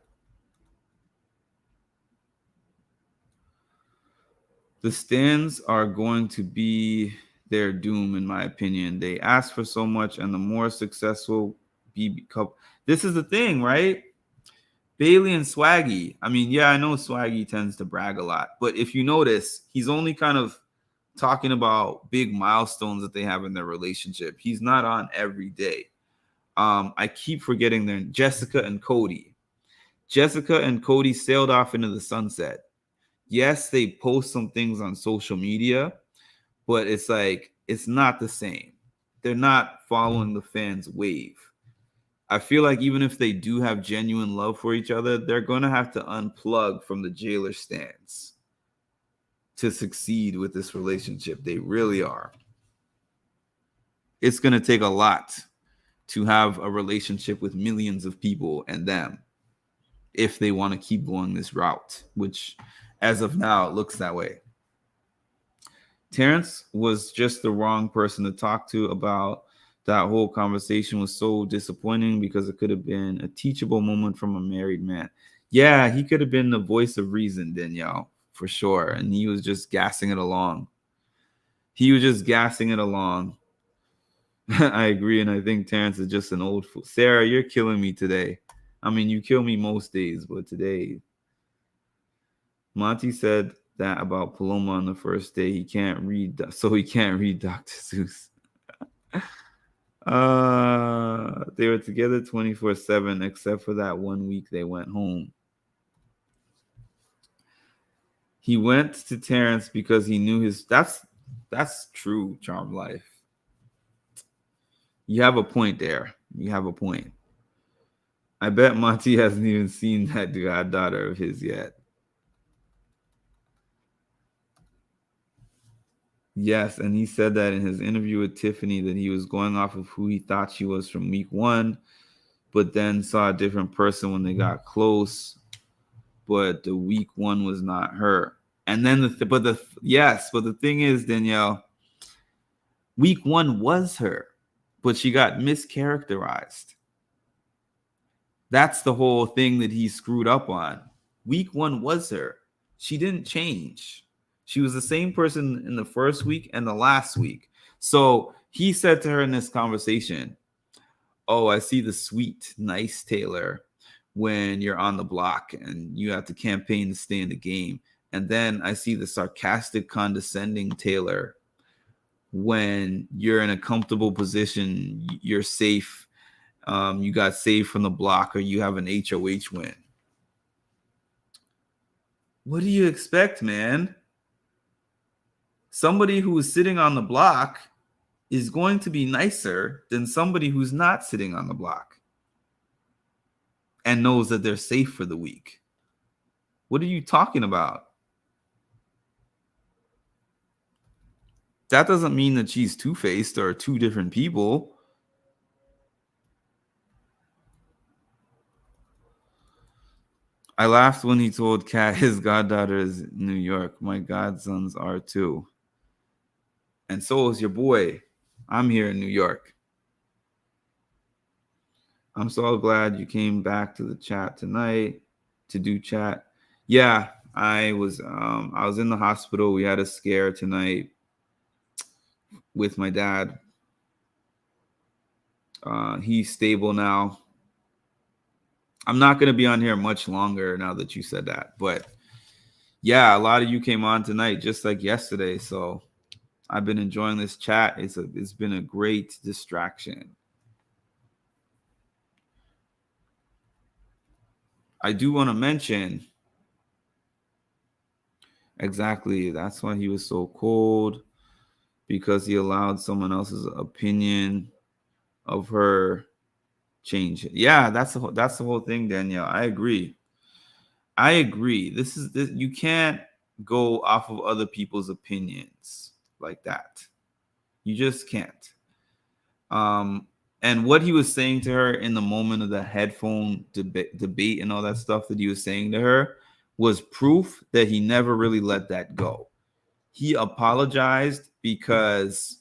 The Stans are going to be their doom, in my opinion. They ask for so much, and the more successful BB couple. This is the thing, right? Bailey and Swaggy. I mean, yeah, I know Swaggy tends to brag a lot, but if you notice, he's only kind of talking about big milestones that they have in their relationship. He's not on every day. I keep forgetting their Jessica and Cody. Jessica and Cody sailed off into the sunset. Yes, they post some things on social media, but it's like, it's not the same. They're not following the fans' wave. I feel like even if they do have genuine love for each other, they're going to have to unplug from the jailer stance to succeed with this relationship. They really are. It's going to take a lot to have a relationship with millions of people and them if they want to keep going this route, which as of now, it looks that way. Terrence was just the wrong person to talk to about that whole conversation. Was so disappointing because it could have been a teachable moment from a married man. Yeah, he could have been the voice of reason, Danielle, for sure. And he was just gassing it along. I agree. And I think Terrence is just an old fool. Sarah, you're killing me today. I mean, you kill me most days, but today. Monte said that about Paloma on the first day. He can't read Dr. Seuss. They were together 24/7, except for that 1 week they went home. He went to Terrence because he knew his. That's true, Charm Life. You have a point there. You have a point. I bet Monte hasn't even seen that goddaughter of his yet. Yes, and he said that in his interview with Tiffany that he was going off of who he thought she was from week one, but then saw a different person when they got close. But the week one was not her. And then but the thing is, Danielle, week one was her, but she got mischaracterized. That's the whole thing that he screwed up on. Week one was her. She didn't change. She was the same person in the first week and the last week. So he said to her in this conversation, oh, I see the sweet, nice Taylor when you're on the block and you have to campaign to stay in the game. And then I see the sarcastic, condescending Taylor when you're in a comfortable position, you're safe, you got saved from the block, or you have an HOH win. What do you expect, man? Somebody who is sitting on the block is going to be nicer than somebody who's not sitting on the block and knows that they're safe for the week. What are you talking about? That doesn't mean that she's two-faced or two different people. I laughed when he told Kat his goddaughter is in New York. My godsons are too. And so is your boy. I'm here in New York. I'm so glad you came back to the chat tonight to do chat. Yeah, I was in the hospital. We had a scare tonight with my dad. He's stable now. I'm not going to be on here much longer now that you said that. But yeah, a lot of you came on tonight just like yesterday. So I've been enjoying this chat. It's been a great distraction. I do want to mention exactly that's why he was so cold, because he allowed someone else's opinion of her change. Yeah, that's the whole thing, Danielle. I agree. This you can't go off of other people's opinions like that. You just can't. And what he was saying to her in the moment of the headphone debate and all that stuff that he was saying to her was proof that he never really let that go. He apologized because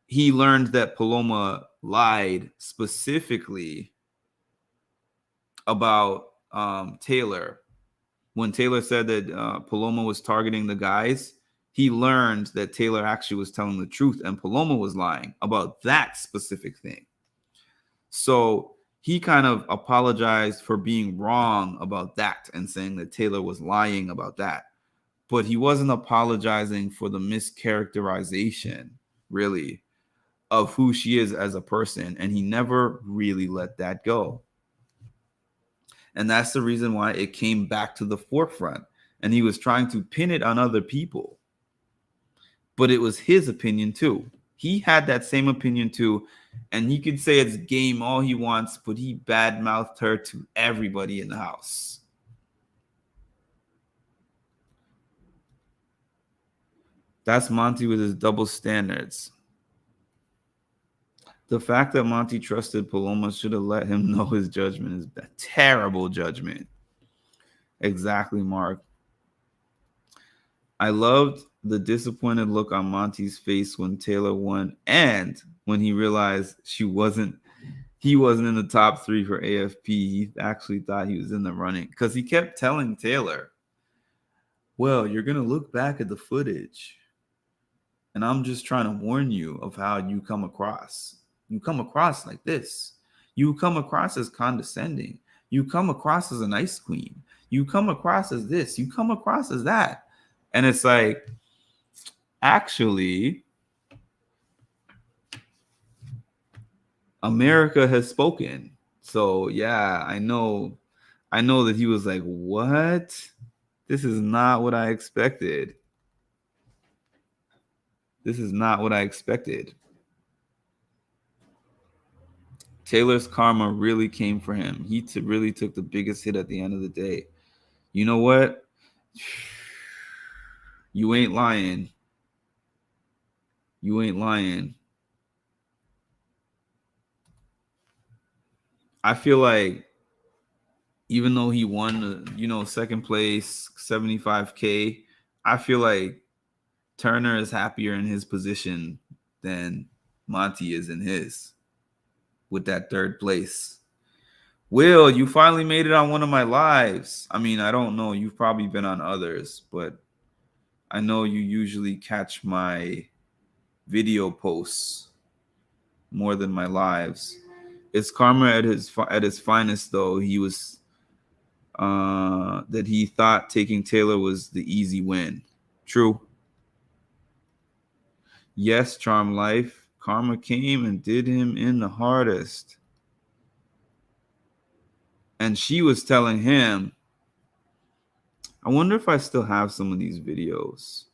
he learned that Paloma lied specifically about Taylor. When Taylor said that Paloma was targeting the guys, he learned that Taylor actually was telling the truth and Paloma was lying about that specific thing. So he kind of apologized for being wrong about that and saying that Taylor was lying about that. But he wasn't apologizing for the mischaracterization, really, of who she is as a person. And he never really let that go. And that's the reason why it came back to the forefront. And he was trying to pin it on other people. But it was his opinion too. He had that same opinion too. And he could say it's game all he wants, but he badmouthed her to everybody in the house. That's Monte with his double standards. The fact that Monte trusted Paloma should have let him know his judgment is a terrible judgment. Exactly, Mark. I loved the disappointed look on Monte's face when Taylor won and when he realized he wasn't in the top 3 for AFP. He actually thought he was in the running because he kept telling Taylor, well, you're going to look back at the footage and I'm just trying to warn you of how you come across. You come across like this. You come across as condescending. You come across as an ice queen. You come across as this. You come across as that. And it's like, actually, America has spoken. So yeah, I know that he was like, what? This is not what I expected. This is not what I expected. Taylor's karma really came for him. He really took the biggest hit at the end of the day. You know what? You ain't lying. You ain't lying. I feel like even though he won, second place, 75K, I feel like Turner is happier in his position than Monte is in his with that third place. Will, you finally made it on one of my lives. I mean, I don't know. You've probably been on others, but I know you usually catch my video posts more than my lives. It's karma at his finest, though. He was that he thought taking Taylor was the easy win. True. Yes, Charm Life. Karma came and did him in the hardest. And she was telling him, I wonder if I still have some of these videos.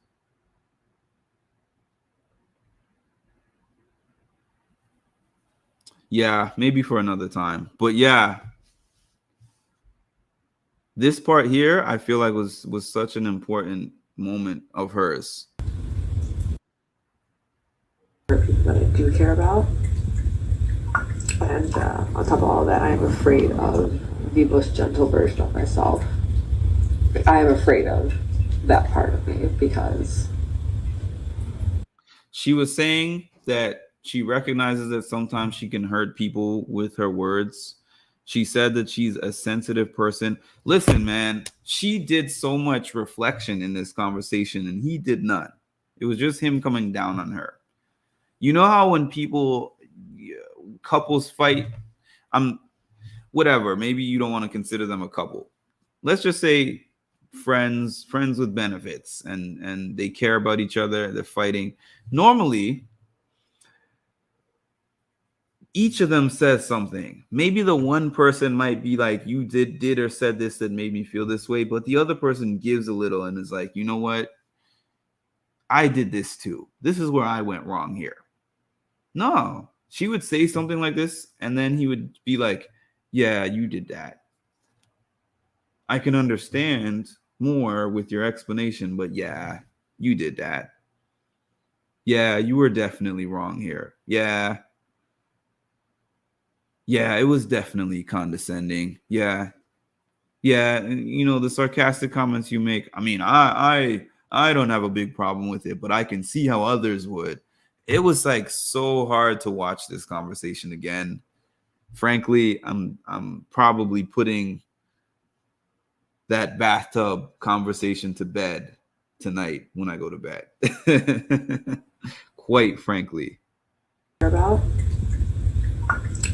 Yeah, maybe for another time. But yeah, this part here, I feel like was such an important moment of hers. People that I do care about. And on top of all that, I am afraid of the most gentle version of myself. I am afraid of that part of me because she was saying that She recognizes that sometimes she can hurt people with her words. She said that she's a sensitive person. Listen, man, she did so much reflection in this conversation and he did none. It was just him coming down on her. You know how when couples fight, whatever, maybe you don't want to consider them a couple. Let's just say friends with benefits, and they care about each other, they're fighting. Normally, each of them says something. Maybe the one person might be like, you did or said this that made me feel this way, but the other person gives a little and is like, you know what? I did this too. This is where I went wrong here. No, she would say something like this, and then he would be like, yeah, you did that. I can understand more with your explanation, but yeah, you did that. Yeah, you were definitely wrong here. Yeah, it was definitely condescending. Yeah, you know, the sarcastic comments you make. I mean, I don't have a big problem with it, but I can see how others would. It was like so hard to watch this conversation again. Frankly, I'm probably putting that bathtub conversation to bed tonight when I go to bed. Quite frankly. About.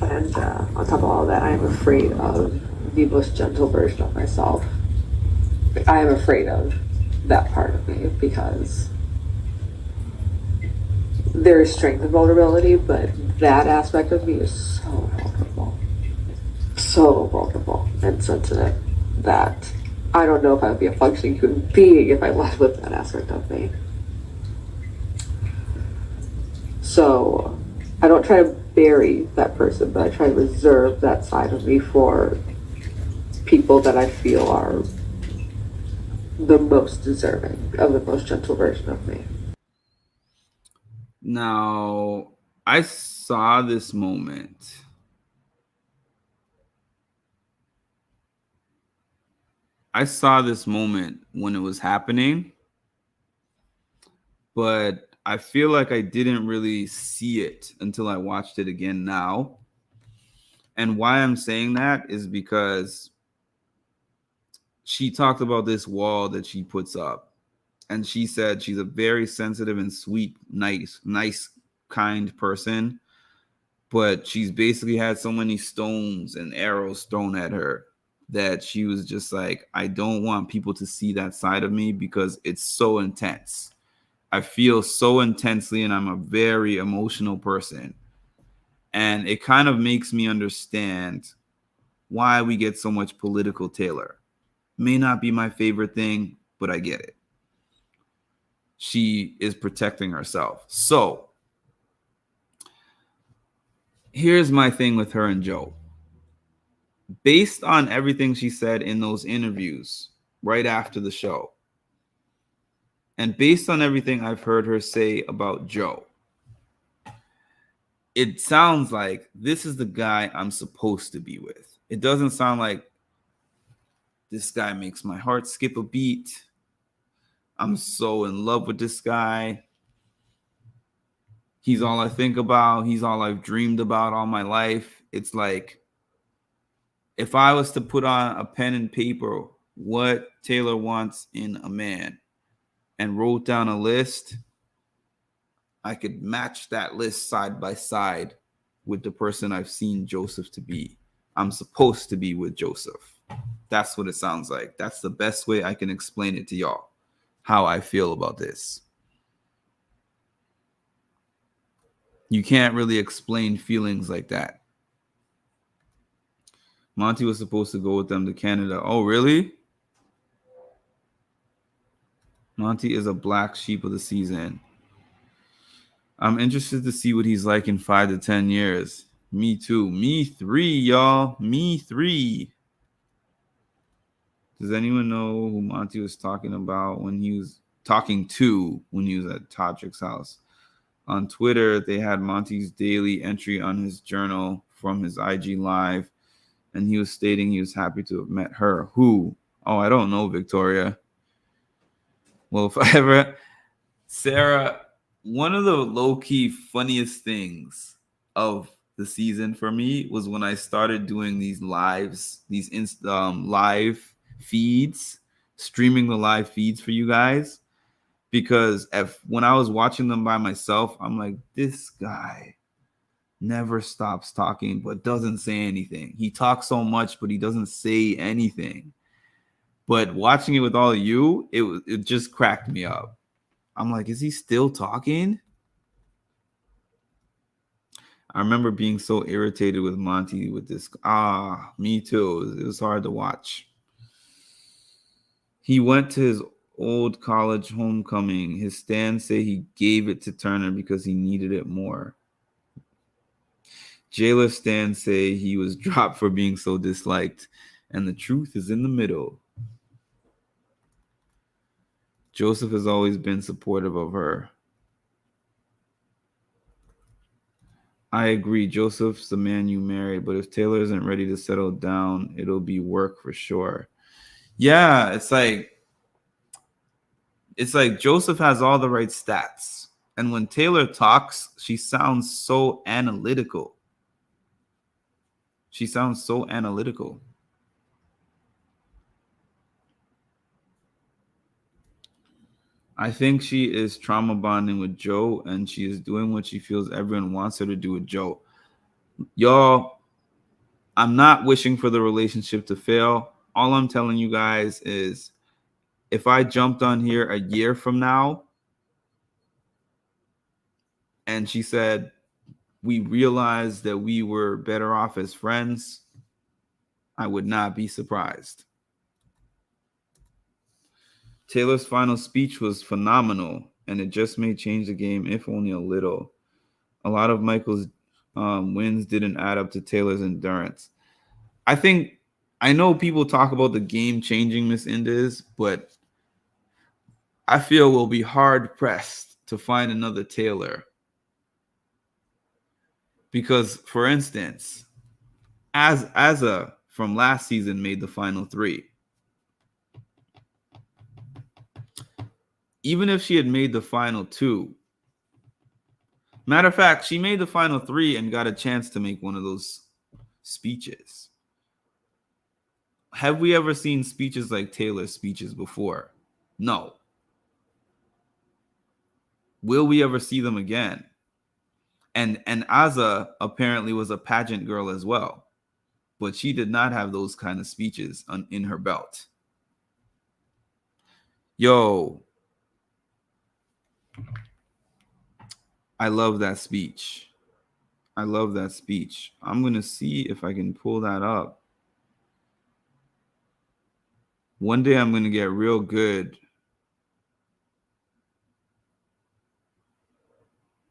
And on top of all that, I am afraid of the most gentle version of myself. I am afraid of that part of me because there is strength and vulnerability, but that aspect of me is so vulnerable and sensitive that I don't know if I would be a functioning human being if I led with that aspect of me. So I don't try to bury that person, but I try to reserve that side of me for people that I feel are the most deserving of the most gentle version of me. Now, I saw this moment. When it was happening, but I feel like I didn't really see it until I watched it again now. And why I'm saying that is because she talked about this wall that she puts up. And she said she's a very sensitive and sweet, nice, kind person. But she's basically had so many stones and arrows thrown at her that she was just like, I don't want people to see that side of me because it's so intense. I feel so intensely and I'm a very emotional person. And it kind of makes me understand why we get so much political Taylor. May not be my favorite thing, but I get it. She is protecting herself. So here's my thing with her and Joe. Based on everything she said in those interviews right after the show, and based on everything I've heard her say about Joe, it sounds like this is the guy I'm supposed to be with. It doesn't sound like this guy makes my heart skip a beat. I'm so in love with this guy. He's all I think about. He's all I've dreamed about all my life. It's like, if I was to put on a pen and paper what Taylor wants in a man and wrote down a list, I could match that list side by side with the person I've seen Joseph to be. I'm supposed to be with Joseph. That's what it sounds like. That's the best way I can explain it to y'all, how I feel about this. You can't really explain feelings like that. Monte was supposed to go with them to Canada. Oh, really? Monte is a black sheep of the season. I'm interested to see what he's like in 5 to 10 years. Me too. Me 3, y'all. Me 3. Does anyone know who Monte was talking about when he was talking to when he was at Todrick's house? On Twitter, they had Monte's daily entry on his journal from his IG live, and he was stating he was happy to have met her. Who? Oh, I don't know, Victoria. Well, if I ever... Sarah, one of the low-key funniest things of the season for me was when I started doing these lives, these live feeds, streaming the live feeds for you guys. Because when I was watching them by myself, I'm like, this guy never stops talking but doesn't say anything. He talks so much, but he doesn't say anything. But watching it with all of you, it just cracked me up. I'm like, is he still talking? I remember being so irritated with Monte with this. Me too. It was hard to watch. He went to his old college homecoming. His stands say he gave it to Turner because he needed it more. Jailer stands say he was dropped for being so disliked, and the truth is in the middle. Joseph has always been supportive of her. I agree. Joseph's the man you married, but if Taylor isn't ready to settle down, it'll be work for sure. Yeah, it's like Joseph has all the right stats. And when Taylor talks, she sounds so analytical. I think she is trauma bonding with Joe, and she is doing what she feels everyone wants her to do with Joe. Y'all, I'm not wishing for the relationship to fail. All I'm telling you guys is if I jumped on here a year from now and she said, we realized that we were better off as friends, I would not be surprised. Taylor's final speech was phenomenal, and it just may change the game, if only a little. A lot of Michael's wins didn't add up to Taylor's endurance. I know people talk about the game-changing Miss Indiz, but I feel we'll be hard-pressed to find another Taylor. Because, for instance, Azza from last season made the final 3. Even if she had made the final 2, matter of fact, she made the final 3 and got a chance to make one of those speeches. Have we ever seen speeches like Taylor's speeches before? No. Will we ever see them again? And Azza apparently was a pageant girl as well, but she did not have those kind of speeches in her belt. Yo, I love that speech. I'm going to see if I can pull that up. One day I'm going to get real good.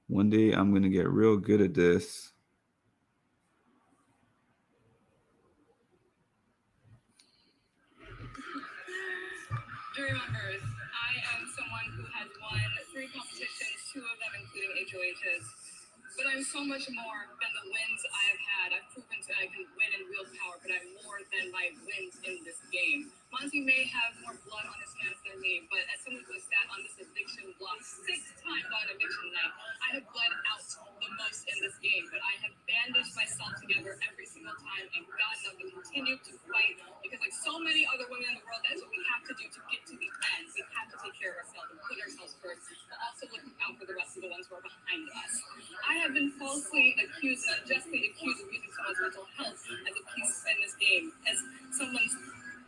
One day I'm going to get real good at this. Jury members, I am someone who has won 3 competitions, 2 of them including HOHs. But I'm so much more than the wins I have had. I've proven that I can win in real power, but I'm more than my wins in this game. Monte may have more blood on his hands than me, but as someone who has sat on this eviction block 6 times on eviction night, I have bled out the most in this game. But I have bandaged myself together every single time and gotten up and continued to fight because, like so many other women in the world, that's what we have to do to get to the end. We have to take care of ourselves and put ourselves first, but also looking out for the rest of the ones who are behind us. I have been falsely accused and unjustly accused of using someone's mental health as a piece in this game, as someone's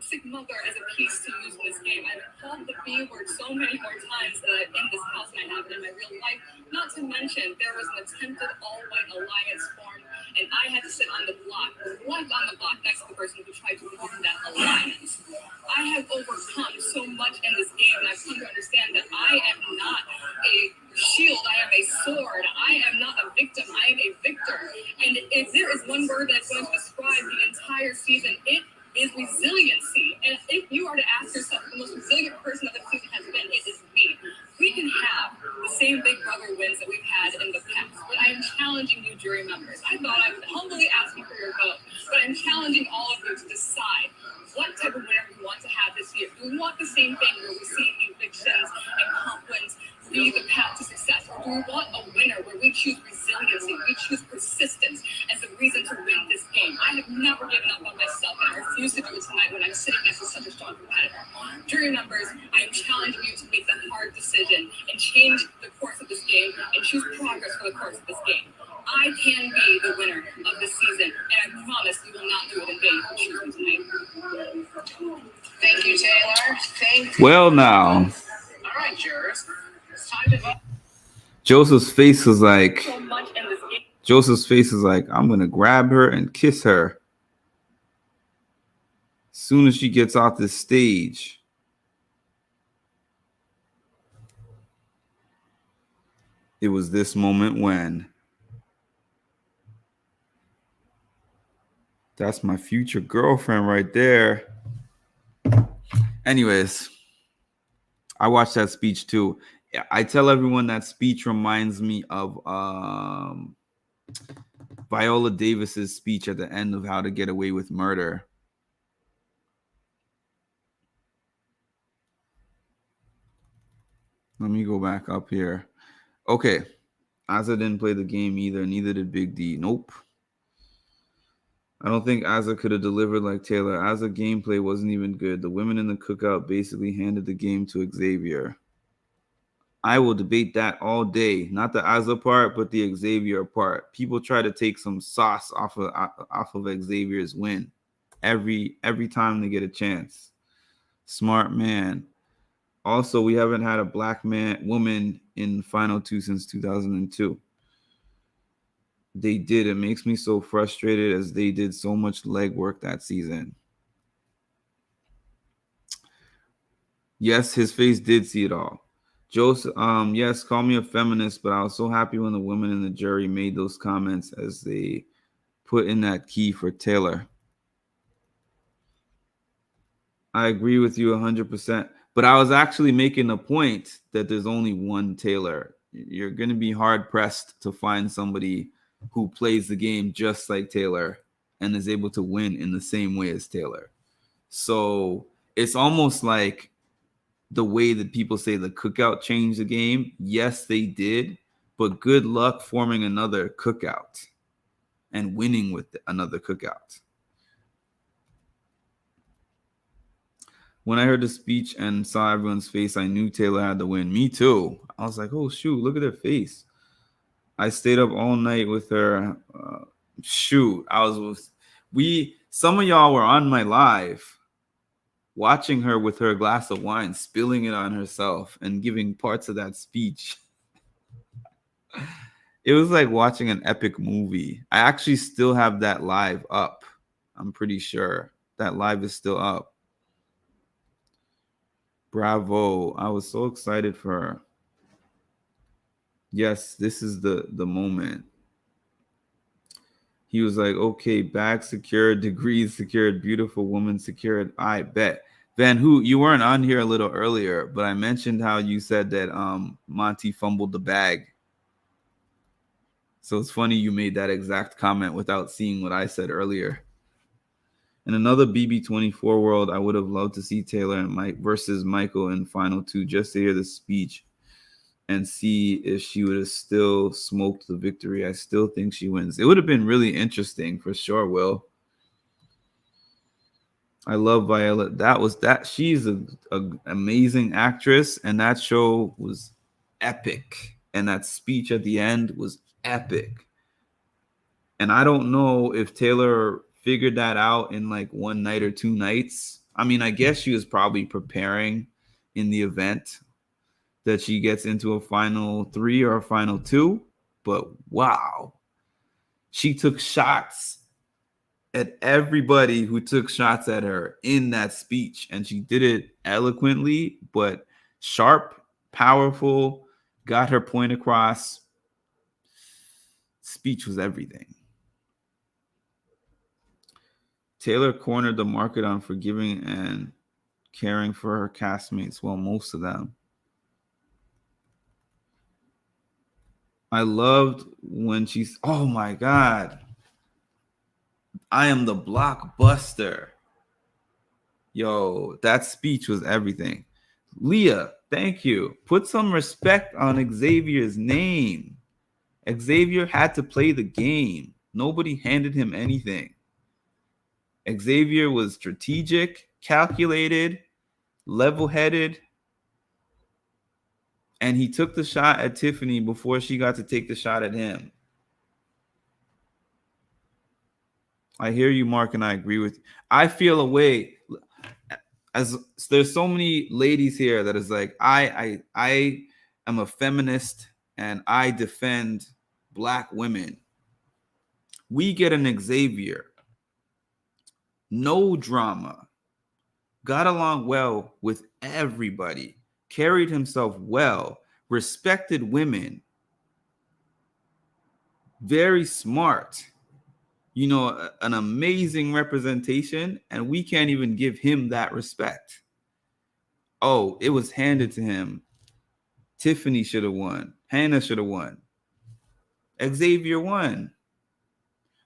sick mother as a piece to use in this game. I've called the B word so many more times in this house than I have in my real life. Not to mention, there was an attempted all-white alliance formed, and I had to sit on the block, left on the block next to the person who tried to form that alliance. I have overcome so much in this game, and I've come to understand that I am not a shield, I am a sword. I am not a victim, I am a victor. And if there is one word that's going to describe the entire season, it is resiliency. And if you are to ask yourself the most resilient person that the season has been, it is me. We can have the same Big Brother wins that we've had in the past, but I am challenging you, jury members. I thought I would humbly ask you for your vote, but I'm challenging all of you to decide what type of winner we want to have this year. Do we want the same thing where we see evictions and complaints be the path to success, or We want a winner where we choose resiliency, we choose persistence as the reason to win this game. I have never given up on myself, and I refuse to do it tonight when I'm sitting next to such a strong competitor. Jury members, I am challenging you to make the hard decision and change the course of this game and choose progress for the course of this game. I can be the winner of this season, and I promise you will not do it in vain if you choose me tonight. Thank you, Taylor. Thank you. Well, now. All right, jurors. It's time to vote. Joseph's face was like, So much in this game. Joseph's face is like, I'm going to grab her and kiss her. As soon as she gets off the stage. It was this moment when. That's my future girlfriend right there. Anyways, I watched that speech too. I tell everyone that speech reminds me of Viola Davis's speech at the end of How to Get Away with Murder. Let me go back up here. Okay. Azza didn't play the game either. Neither did Big D. Nope. I don't think Azza could have delivered like Taylor. Azza gameplay wasn't even good. The women in the cookout basically handed the game to Xavier. I will debate that all day. Not the Azza part, but the Xavier part. People try to take some sauce off of Xavier's win every time they get a chance. Smart man. Also, we haven't had a black woman in Final Two since 2002. They did. It makes me so frustrated as they did so much legwork that season. Yes, his face did see it all. Joseph, yes, call me a feminist, but I was so happy when the women in the jury made those comments as they put in that key for Taylor. I agree with you 100%. But I was actually making a point that there's only one Taylor. You're going to be hard-pressed to find somebody who plays the game just like Taylor and is able to win in the same way as Taylor. So it's almost like the way that people say the cookout changed the game. Yes, they did, but good luck forming another cookout and winning with another cookout. When I heard the speech and saw everyone's face, I knew Taylor had to win. Me too. I was like, oh, shoot, look at her face. I stayed up all night with her. Some of y'all were on my live watching her with her glass of wine, spilling it on herself and giving parts of that speech. It was like watching an epic movie. I actually still have that live up. I'm pretty sure that live is still up. Bravo. I was so excited for her. Yes, this is the moment. He was like, okay, bag secured, degrees secured, beautiful woman secured. I bet. Van Hoot, you weren't on here a little earlier, but I mentioned how you said that Monte fumbled the bag. So it's funny you made that exact comment without seeing what I said earlier. In another BB24 world, I would have loved to see Taylor and Mike versus Michael in Final Two just to hear the speech and see if she would have still smoked the victory. I still think she wins. It would have been really interesting for sure, Will. I love Viola. She's an amazing actress, and that show was epic. And that speech at the end was epic. And I don't know if Taylor figured that out in like one night or two nights. I mean, I guess she was probably preparing in the event that she gets into a final 3 or a final 2. But wow, she took shots at everybody who took shots at her in that speech. And she did it eloquently, but sharp, powerful, got her point across. Speech was everything. Taylor cornered the market on forgiving and caring for her castmates. Well, most of them. I loved when she's, oh my God, I am the blockbuster. Yo, that speech was everything. Leah, Thank you. Put some respect on Xavier's name. Xavier had to play the game. Nobody handed him anything. Xavier was strategic, calculated, level-headed, and he took the shot at Tiffany before she got to take the shot at him. I hear you, Mark, and I agree with you. I feel a way, as there's so many ladies here that is like, I am a feminist and I defend Black women. We get an Xavier, no drama, got along well with everybody, carried himself well, respected women, very smart, you know, an amazing representation, and we can't even give him that respect. Oh, it was handed to him. Tiffany should have won. Hannah should have won. Xavier won.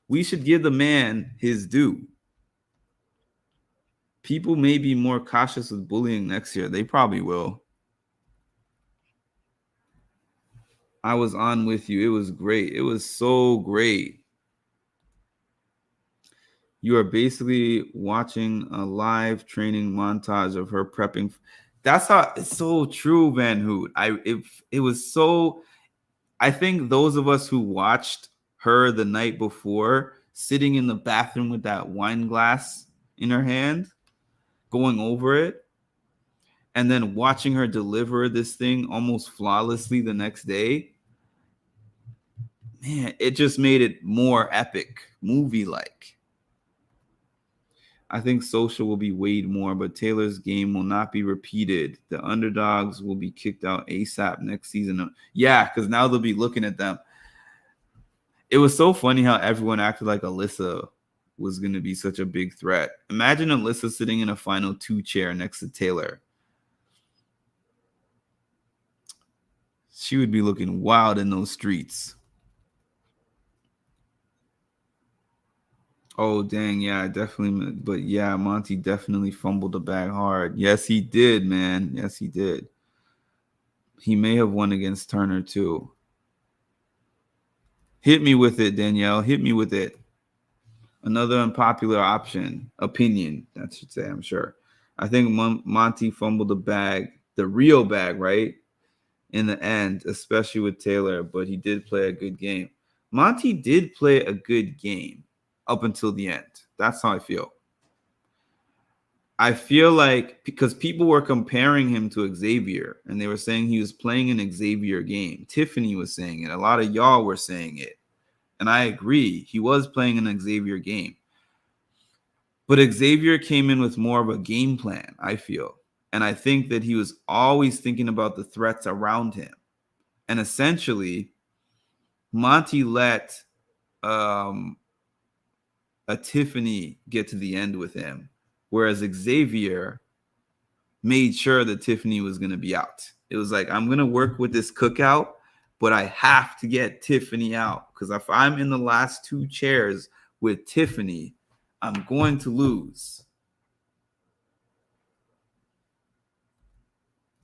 We should give the man his due. People may be more cautious with bullying next year. They probably will. I was on with you. It was great. It was so great. You are basically watching a live training montage of her prepping. That's how it's so true, Van Hoot. It was so. I think those of us who watched her the night before, sitting in the bathroom with that wine glass in her hand, going over it, and then watching her deliver this thing almost flawlessly the next day, man, it just made it more epic, movie-like. I think Social will be weighed more, but Taylor's game will not be repeated. The underdogs will be kicked out ASAP next season. Yeah, because now they'll be looking at them. It was so funny how everyone acted like Alyssa was going to be such a big threat. Imagine Alyssa sitting in a final 2 chair next to Taylor. She would be looking wild in those streets. Oh, dang. Yeah, definitely. But yeah, Monte definitely fumbled the bag hard. Yes, he did, man. Yes, he did. He may have won against Turner, too. Hit me with it, Danielle. Hit me with it. Another unpopular opinion, that should say, I'm sure. I think Monte fumbled the bag, the real bag, right? In the end, especially with Taylor, but he did play a good game. Monte did play a good game up until the end. That's how I feel. I feel like because people were comparing him to Xavier and they were saying he was playing an Xavier game. Tiffany was saying it. A lot of y'all were saying it. And I agree. He was playing an Xavier game. But Xavier came in with more of a game plan, I feel. And I think that he was always thinking about the threats around him. And essentially, Monte let a Tiffany get to the end with him, whereas Xavier made sure that Tiffany was going to be out. It was like, I'm going to work with this cookout, but I have to get Tiffany out, because if I'm in the last 2 chairs with Tiffany, I'm going to lose.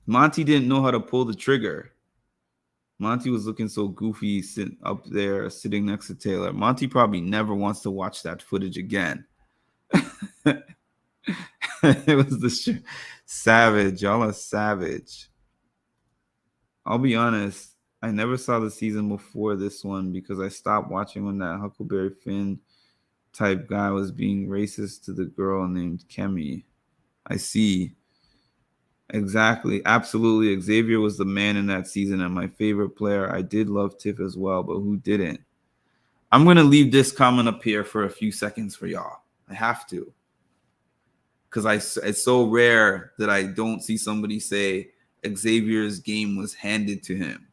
Monte didn't know how to pull the trigger. Monte was looking so goofy sitting up there, sitting next to Taylor. Monte probably never wants to watch that footage again. It was the savage. Y'all are savage. I'll be honest. I never saw the season before this one because I stopped watching when that Huckleberry Finn type guy was being racist to the girl named Kemi. I see. Exactly. Absolutely. Xavier was the man in that season and my favorite player. I did love Tiff as well, but who didn't? I'm going to leave this comment up here for a few seconds for y'all. I have to. Because it's so rare that I don't see somebody say Xavier's game was handed to him.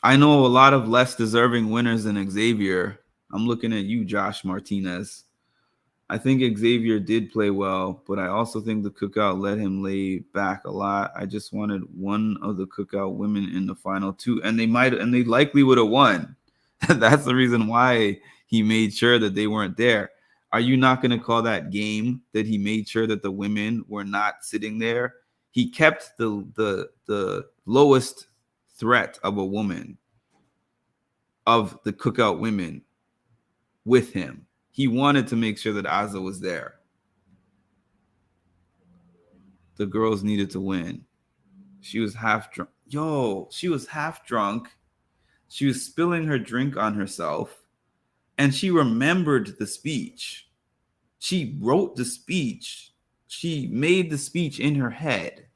I know a lot of less deserving winners than Xavier. I'm looking at you, Josh Martinez. I think Xavier did play well, but I also think the cookout let him lay back a lot. I just wanted one of the cookout women in the final 2, and they likely would have won. That's the reason why He made sure that they weren't there. Are you not going to call that game that he made sure that the women were not sitting there? He kept the lowest threat of a woman, of the cookout women, with him. He wanted to make sure that Azah was there. The girls needed to win. She was half drunk. She was half drunk. She was spilling her drink on herself, and she remembered the speech. She wrote the speech. She made the speech in her head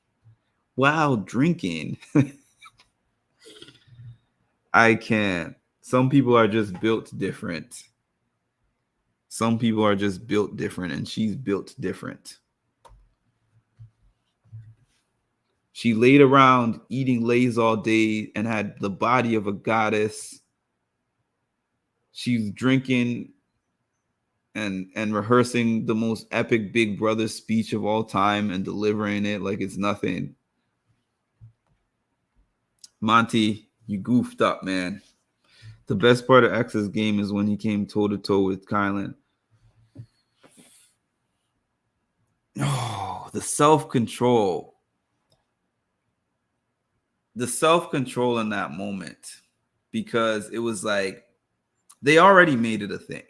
while drinking. I can't. Some people are just built different. Some people are just built different, and she's built different. She laid around eating Lay's all day and had the body of a goddess. She's drinking and rehearsing the most epic Big Brother speech of all time and delivering it like it's nothing. Monte, you goofed up, man. The best part of X's game is when he came toe-to-toe with Kylan. Oh, the self-control. The self-control in that moment, because it was like they already made it a thing.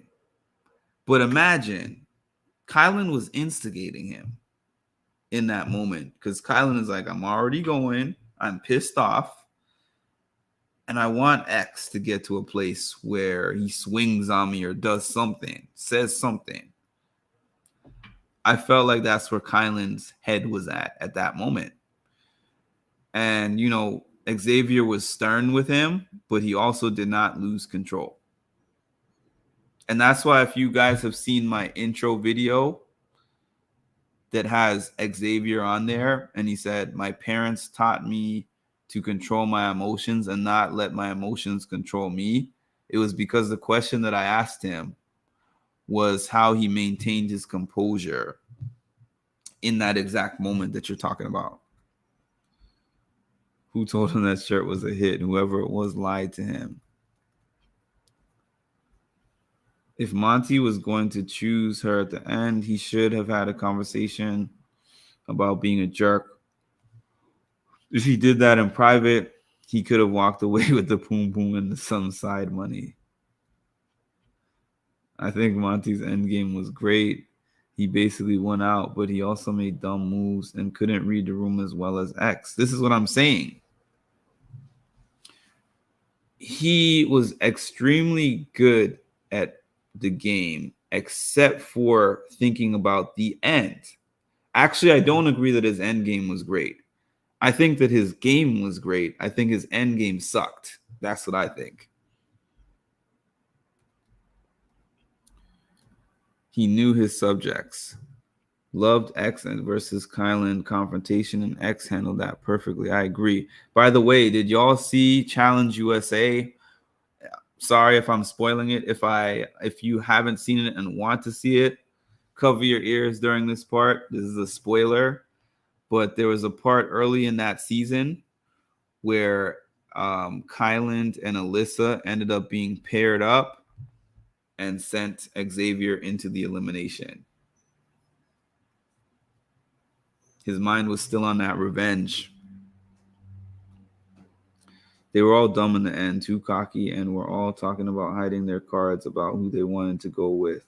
But imagine Kylan was instigating him in that moment, because Kylan is like, I'm already going. I'm pissed off. And I want X to get to a place where he swings on me or does something, says something. I felt like that's where Kylan's head was at that moment. And, you know, Xavier was stern with him, but he also did not lose control. And that's why if you guys have seen my intro video that has Xavier on there, and he said, my parents taught me to control my emotions and not let my emotions control me. It was because the question that I asked him was how he maintained his composure in that exact moment that you're talking about. Who told him that shirt was a hit? Whoever it was lied to him. If Monte was going to choose her at the end, he should have had a conversation about being a jerk. If he did that in private, he could have walked away with the poom poom and some side money. I think Monte's endgame was great. He basically went out, but he also made dumb moves and couldn't read the room as well as X. This is what I'm saying. He was extremely good at the game, except for thinking about the end. Actually, I don't agree that his end game was great. I think that his game was great. I think his end game sucked. That's what I think. He knew his subjects. Loved X versus Kylan confrontation, and X handled that perfectly. I agree. By the way, did y'all see Challenge USA? Sorry if I'm spoiling it. If you haven't seen it and want to see it, cover your ears during this part. This is a spoiler, but there was a part early in that season where Kylan and Alyssa ended up being paired up and sent Xavier into the elimination. His mind was still on that revenge. They were all dumb in the end, too cocky, and were all talking about hiding their cards about who they wanted to go with.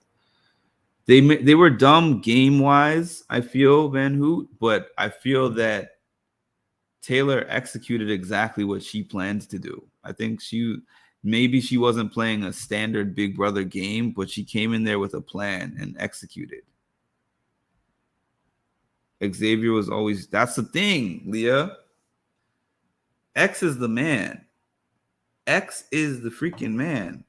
They were dumb game-wise, I feel, Van Hoot, but I feel that Taylor executed exactly what she planned to do. I think maybe she wasn't playing a standard Big Brother game, but she came in there with a plan and executed. Xavier was always, that's the thing, Leah. X is the man. X is the freaking man.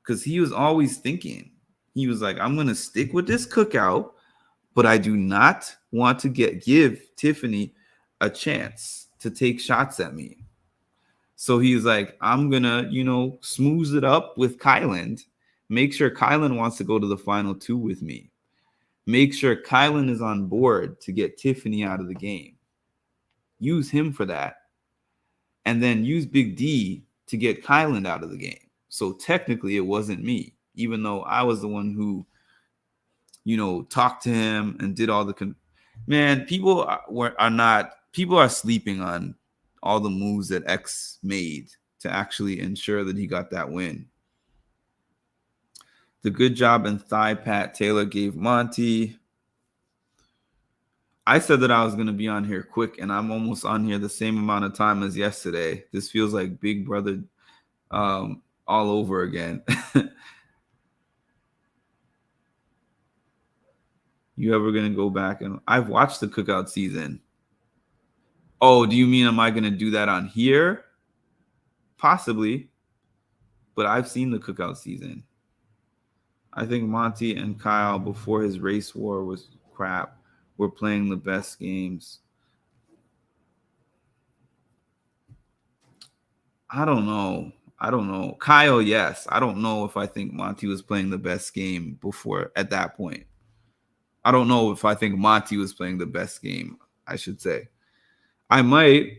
Because he was always thinking. He was like, I'm going to stick with this cookout, but I do not want to give Tiffany a chance to take shots at me. So he's like, I'm going to, smooth it up with Kylan. Make sure Kylan wants to go to the final two with me. Make sure Kylan is on board to get Tiffany out of the game. Use him for that. And then use Big D to get Kylan out of the game. So technically, it wasn't me, even though I was the one who, talked to him and did all the. Man, people are sleeping on all the moves that X made to actually ensure that he got that win. The good job and thigh pat Taylor gave Monte. I said that I was going to be on here quick, and I'm almost on here the same amount of time as yesterday. This feels like Big Brother all over again. You ever going to go back? And I've watched the Cookout season. Oh, do you mean am I going to do that on here? Possibly. But I've seen the Cookout season. I think Monte and Kyle, before his race war was crap, were playing the best games. I don't know. Kyle, yes. I don't know if I think Monte was playing the best game before at that point. I don't know if I think Monte was playing the best game, I should say. I might,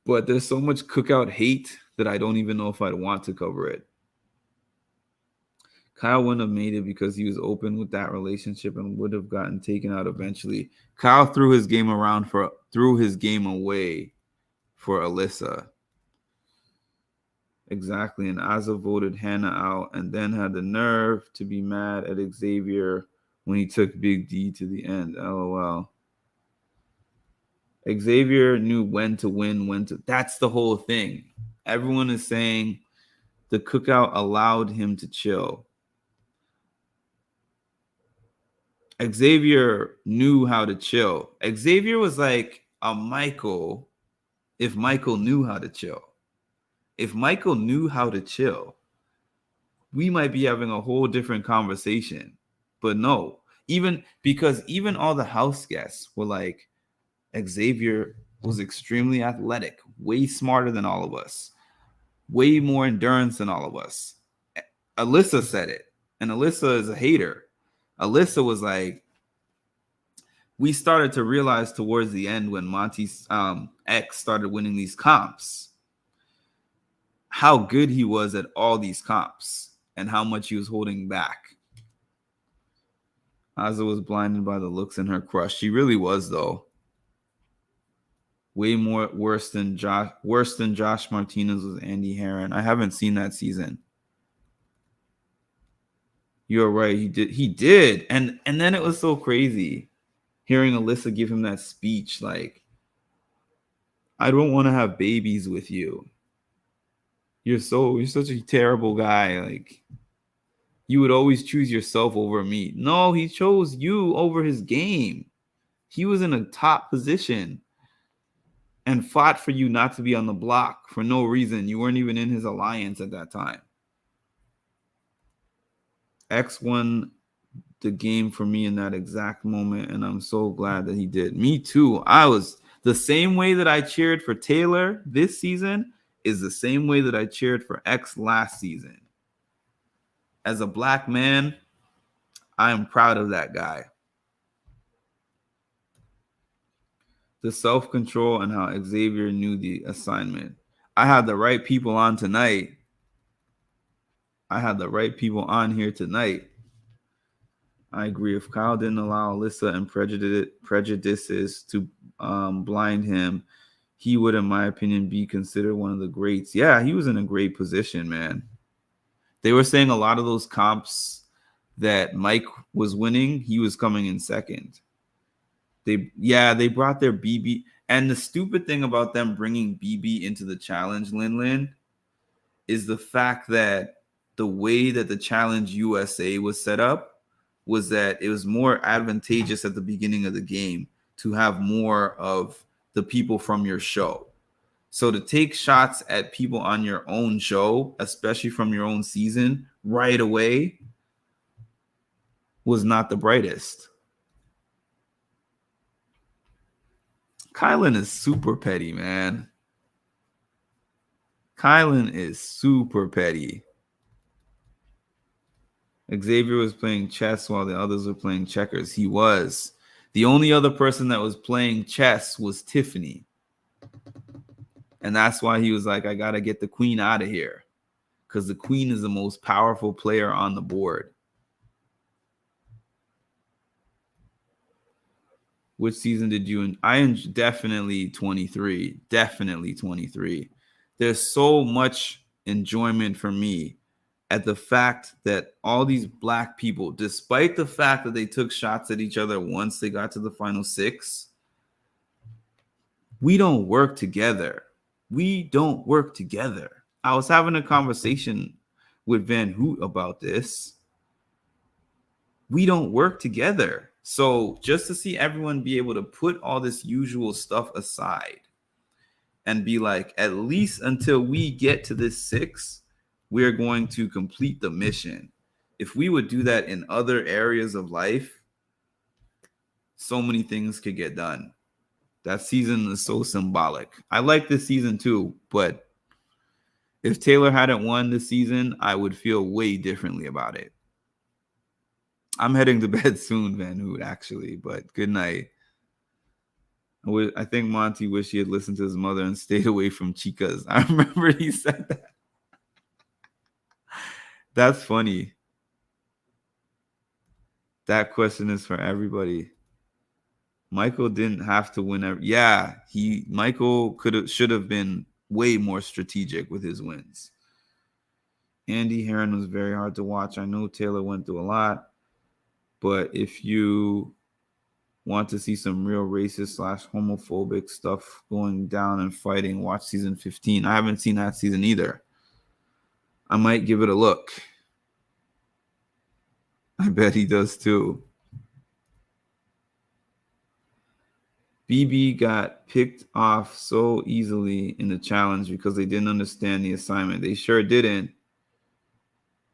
but there's so much Cookout hate that I don't even know if I'd want to cover it. Kyle wouldn't have made it because he was open with that relationship and would have gotten taken out eventually. Kyle threw his game away for Alyssa. Exactly. And Azza voted Hannah out and then had the nerve to be mad at Xavier when he took Big D to the end. LOL. Xavier knew when to win, That's the whole thing. Everyone is saying the Cookout allowed him to chill. Xavier knew how to chill. Xavier was like a Michael if Michael knew how to chill. If Michael knew how to chill, we might be having a whole different conversation. But no, even all the house guests were like, Xavier was extremely athletic, way smarter than all of us, way more endurance than all of us. Alyssa said it, and Alyssa is a hater. Alyssa was like, we started to realize towards the end when Monte's X started winning these comps, how good he was at all these comps and how much he was holding back. Azza was blinded by the looks in her crush. She really was, though. Way worse than Josh Martinez was Andy Herron. I haven't seen that season. You're right. He did. And then it was so crazy hearing Alyssa give him that speech like, I don't want to have babies with you. You're such a terrible guy. Like, you would always choose yourself over me. No, he chose you over his game. He was in a top position and fought for you not to be on the block for no reason. You weren't even in his alliance at that time. X won the game for me in that exact moment, and I'm so glad that he did. Me too. I was the same way that I cheered for Taylor this season is the same way that I cheered for X last season. As a black man, I am proud of that guy. The self-control and how Xavier knew the assignment. I had the right people on tonight. I had the right people on here tonight. I agree. If Kyle didn't allow Alyssa and prejudices to blind him, he would, in my opinion, be considered one of the greats. Yeah, he was in a great position, man. They were saying a lot of those comps that Mike was winning, he was coming in second. They brought their BB. And the stupid thing about them bringing BB into the challenge, Lin, is the fact that the way that the Challenge USA was set up was that it was more advantageous at the beginning of the game to have more of the people from your show. So to take shots at people on your own show, especially from your own season, right away was not the brightest. Kylan is super petty, man. Kylan is super petty. Xavier was playing chess while the others were playing checkers. He was. The only other person that was playing chess was Tiffany. And that's why he was like, I got to get the queen out of here, because the queen is the most powerful player on the board. Which season did you? Definitely 23. Definitely 23. There's so much enjoyment for me at the fact that all these black people, despite the fact that they took shots at each other once they got to the final 6, we don't work together. We don't work together. I was having a conversation with Van Hoot about this. We don't work together. So just to see everyone be able to put all this usual stuff aside and be like, at least until we get to this 6, we're going to complete the mission. If we would do that in other areas of life, so many things could get done. That season is so symbolic. I like this season too, but if Taylor hadn't won this season, I would feel way differently about it. I'm heading to bed soon, Van Hoot, actually, but good night. I think Monte wished he had listened to his mother and stayed away from chicas. I remember he said that. That's funny. That question is for everybody. Michael didn't have to win. Michael should have been way more strategic with his wins. Andy Heron was very hard to watch. I know Taylor went through a lot, but if you want to see some real racist / homophobic stuff going down and fighting, watch season 15. I haven't seen that season either. I might give it a look. I bet he does too. BB got picked off so easily in the challenge because they didn't understand the assignment. They sure didn't.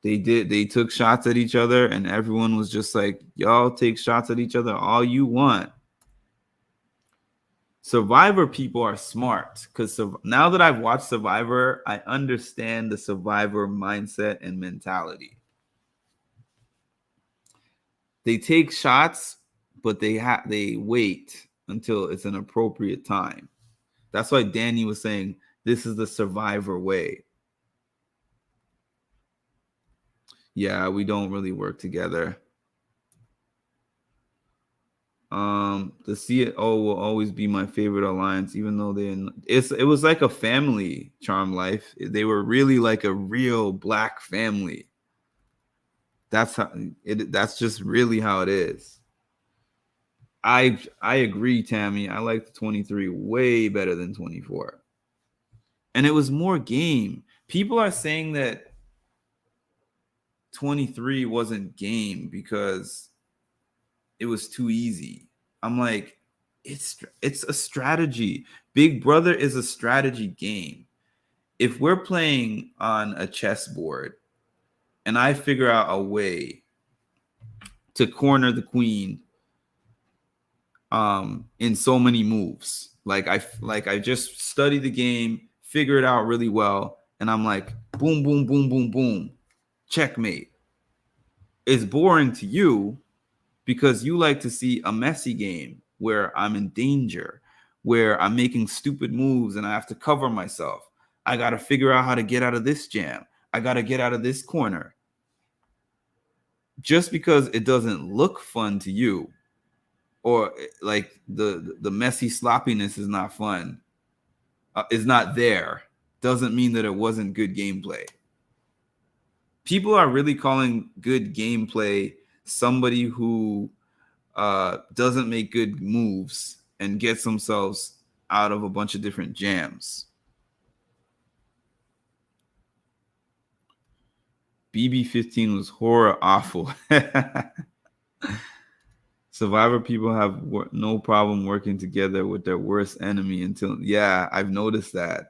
They took shots at each other, and everyone was just like, y'all take shots at each other all you want. Survivor people are smart, because now that I've watched Survivor, I understand the Survivor mindset and mentality. They take shots, but they wait until it's an appropriate time. That's why Danny was saying this is the Survivor way. Yeah, we don't really work together. The CO will always be my favorite alliance, even though it was like a family, Charm Life. They were really like a real black family. That's just really how it is. I agree, Tammy. I like the 23 way better than 24. And it was more game. People are saying that 23 wasn't game because it was too easy. I'm like, it's a strategy. Big Brother is a strategy game. If we're playing on a chessboard and I figure out a way to corner the queen in so many moves, like I just study the game, figure it out really well, and I'm like, boom, boom, boom, boom, boom, checkmate. It's boring to you because you like to see a messy game where I'm in danger, where I'm making stupid moves and I have to cover myself. I got to figure out how to get out of this jam. I got to get out of this corner. Just because it doesn't look fun to you, or like the messy sloppiness is not fun, is not there, doesn't mean that it wasn't good gameplay. People are really calling good gameplay somebody who doesn't make good moves and gets themselves out of a bunch of different jams. BB15 was horror awful. Survivor people have no problem working together with their worst enemy until, yeah, I've noticed that.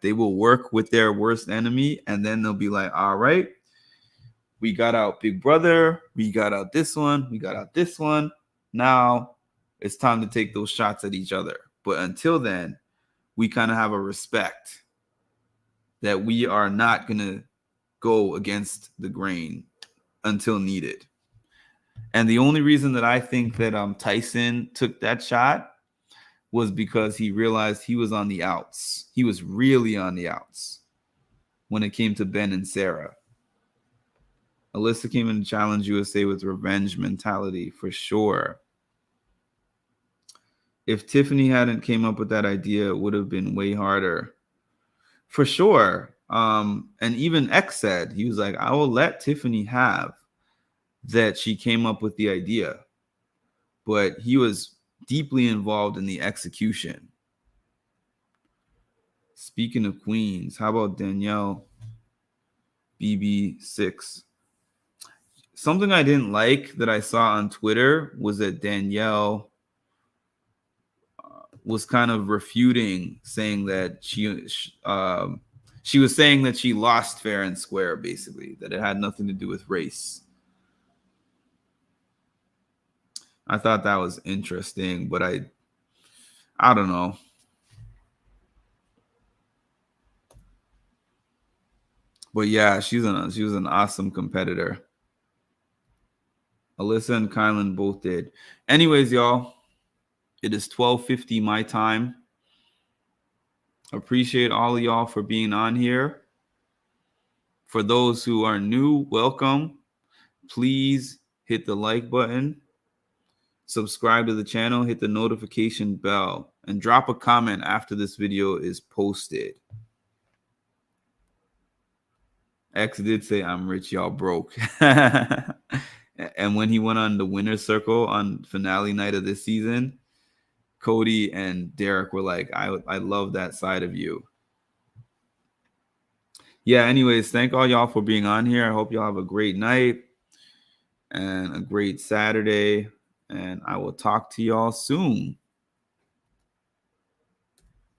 They will work with their worst enemy and then they'll be like, all right, we got out Big Brother, we got out this one, we got out this one. Now it's time to take those shots at each other. But until then, we kind of have a respect that we are not going to go against the grain until needed. And the only reason that I think that Tyson took that shot was because he realized he was on the outs. He was really on the outs when it came to Ben and Sarah. Alyssa came in to challenge USA with revenge mentality for sure. If Tiffany hadn't came up with that idea, it would have been way harder. For sure. And even X said, he was like, I will let Tiffany have that she came up with the idea. But he was deeply involved in the execution. Speaking of queens, how about Danielle BB6? Something I didn't like that I saw on Twitter was that Danielle was kind of refuting, saying that she was saying that she lost fair and square, basically, that it had nothing to do with race. I thought that was interesting, but I don't know. But yeah, she was an awesome competitor. Alyssa and Kylan both did. Anyways, y'all, it is 12:50 my time. Appreciate all of y'all for being on here. For those who are new, welcome. Please hit the like button, subscribe to the channel, hit the notification bell, and drop a comment after this video is posted. X did say, I'm rich, y'all broke. And when he went on the winner's circle on finale night of this season, Cody and Derek were like, I love that side of you. Yeah, anyways, thank all y'all for being on here. I hope y'all have a great night and a great Saturday. And I will talk to y'all soon.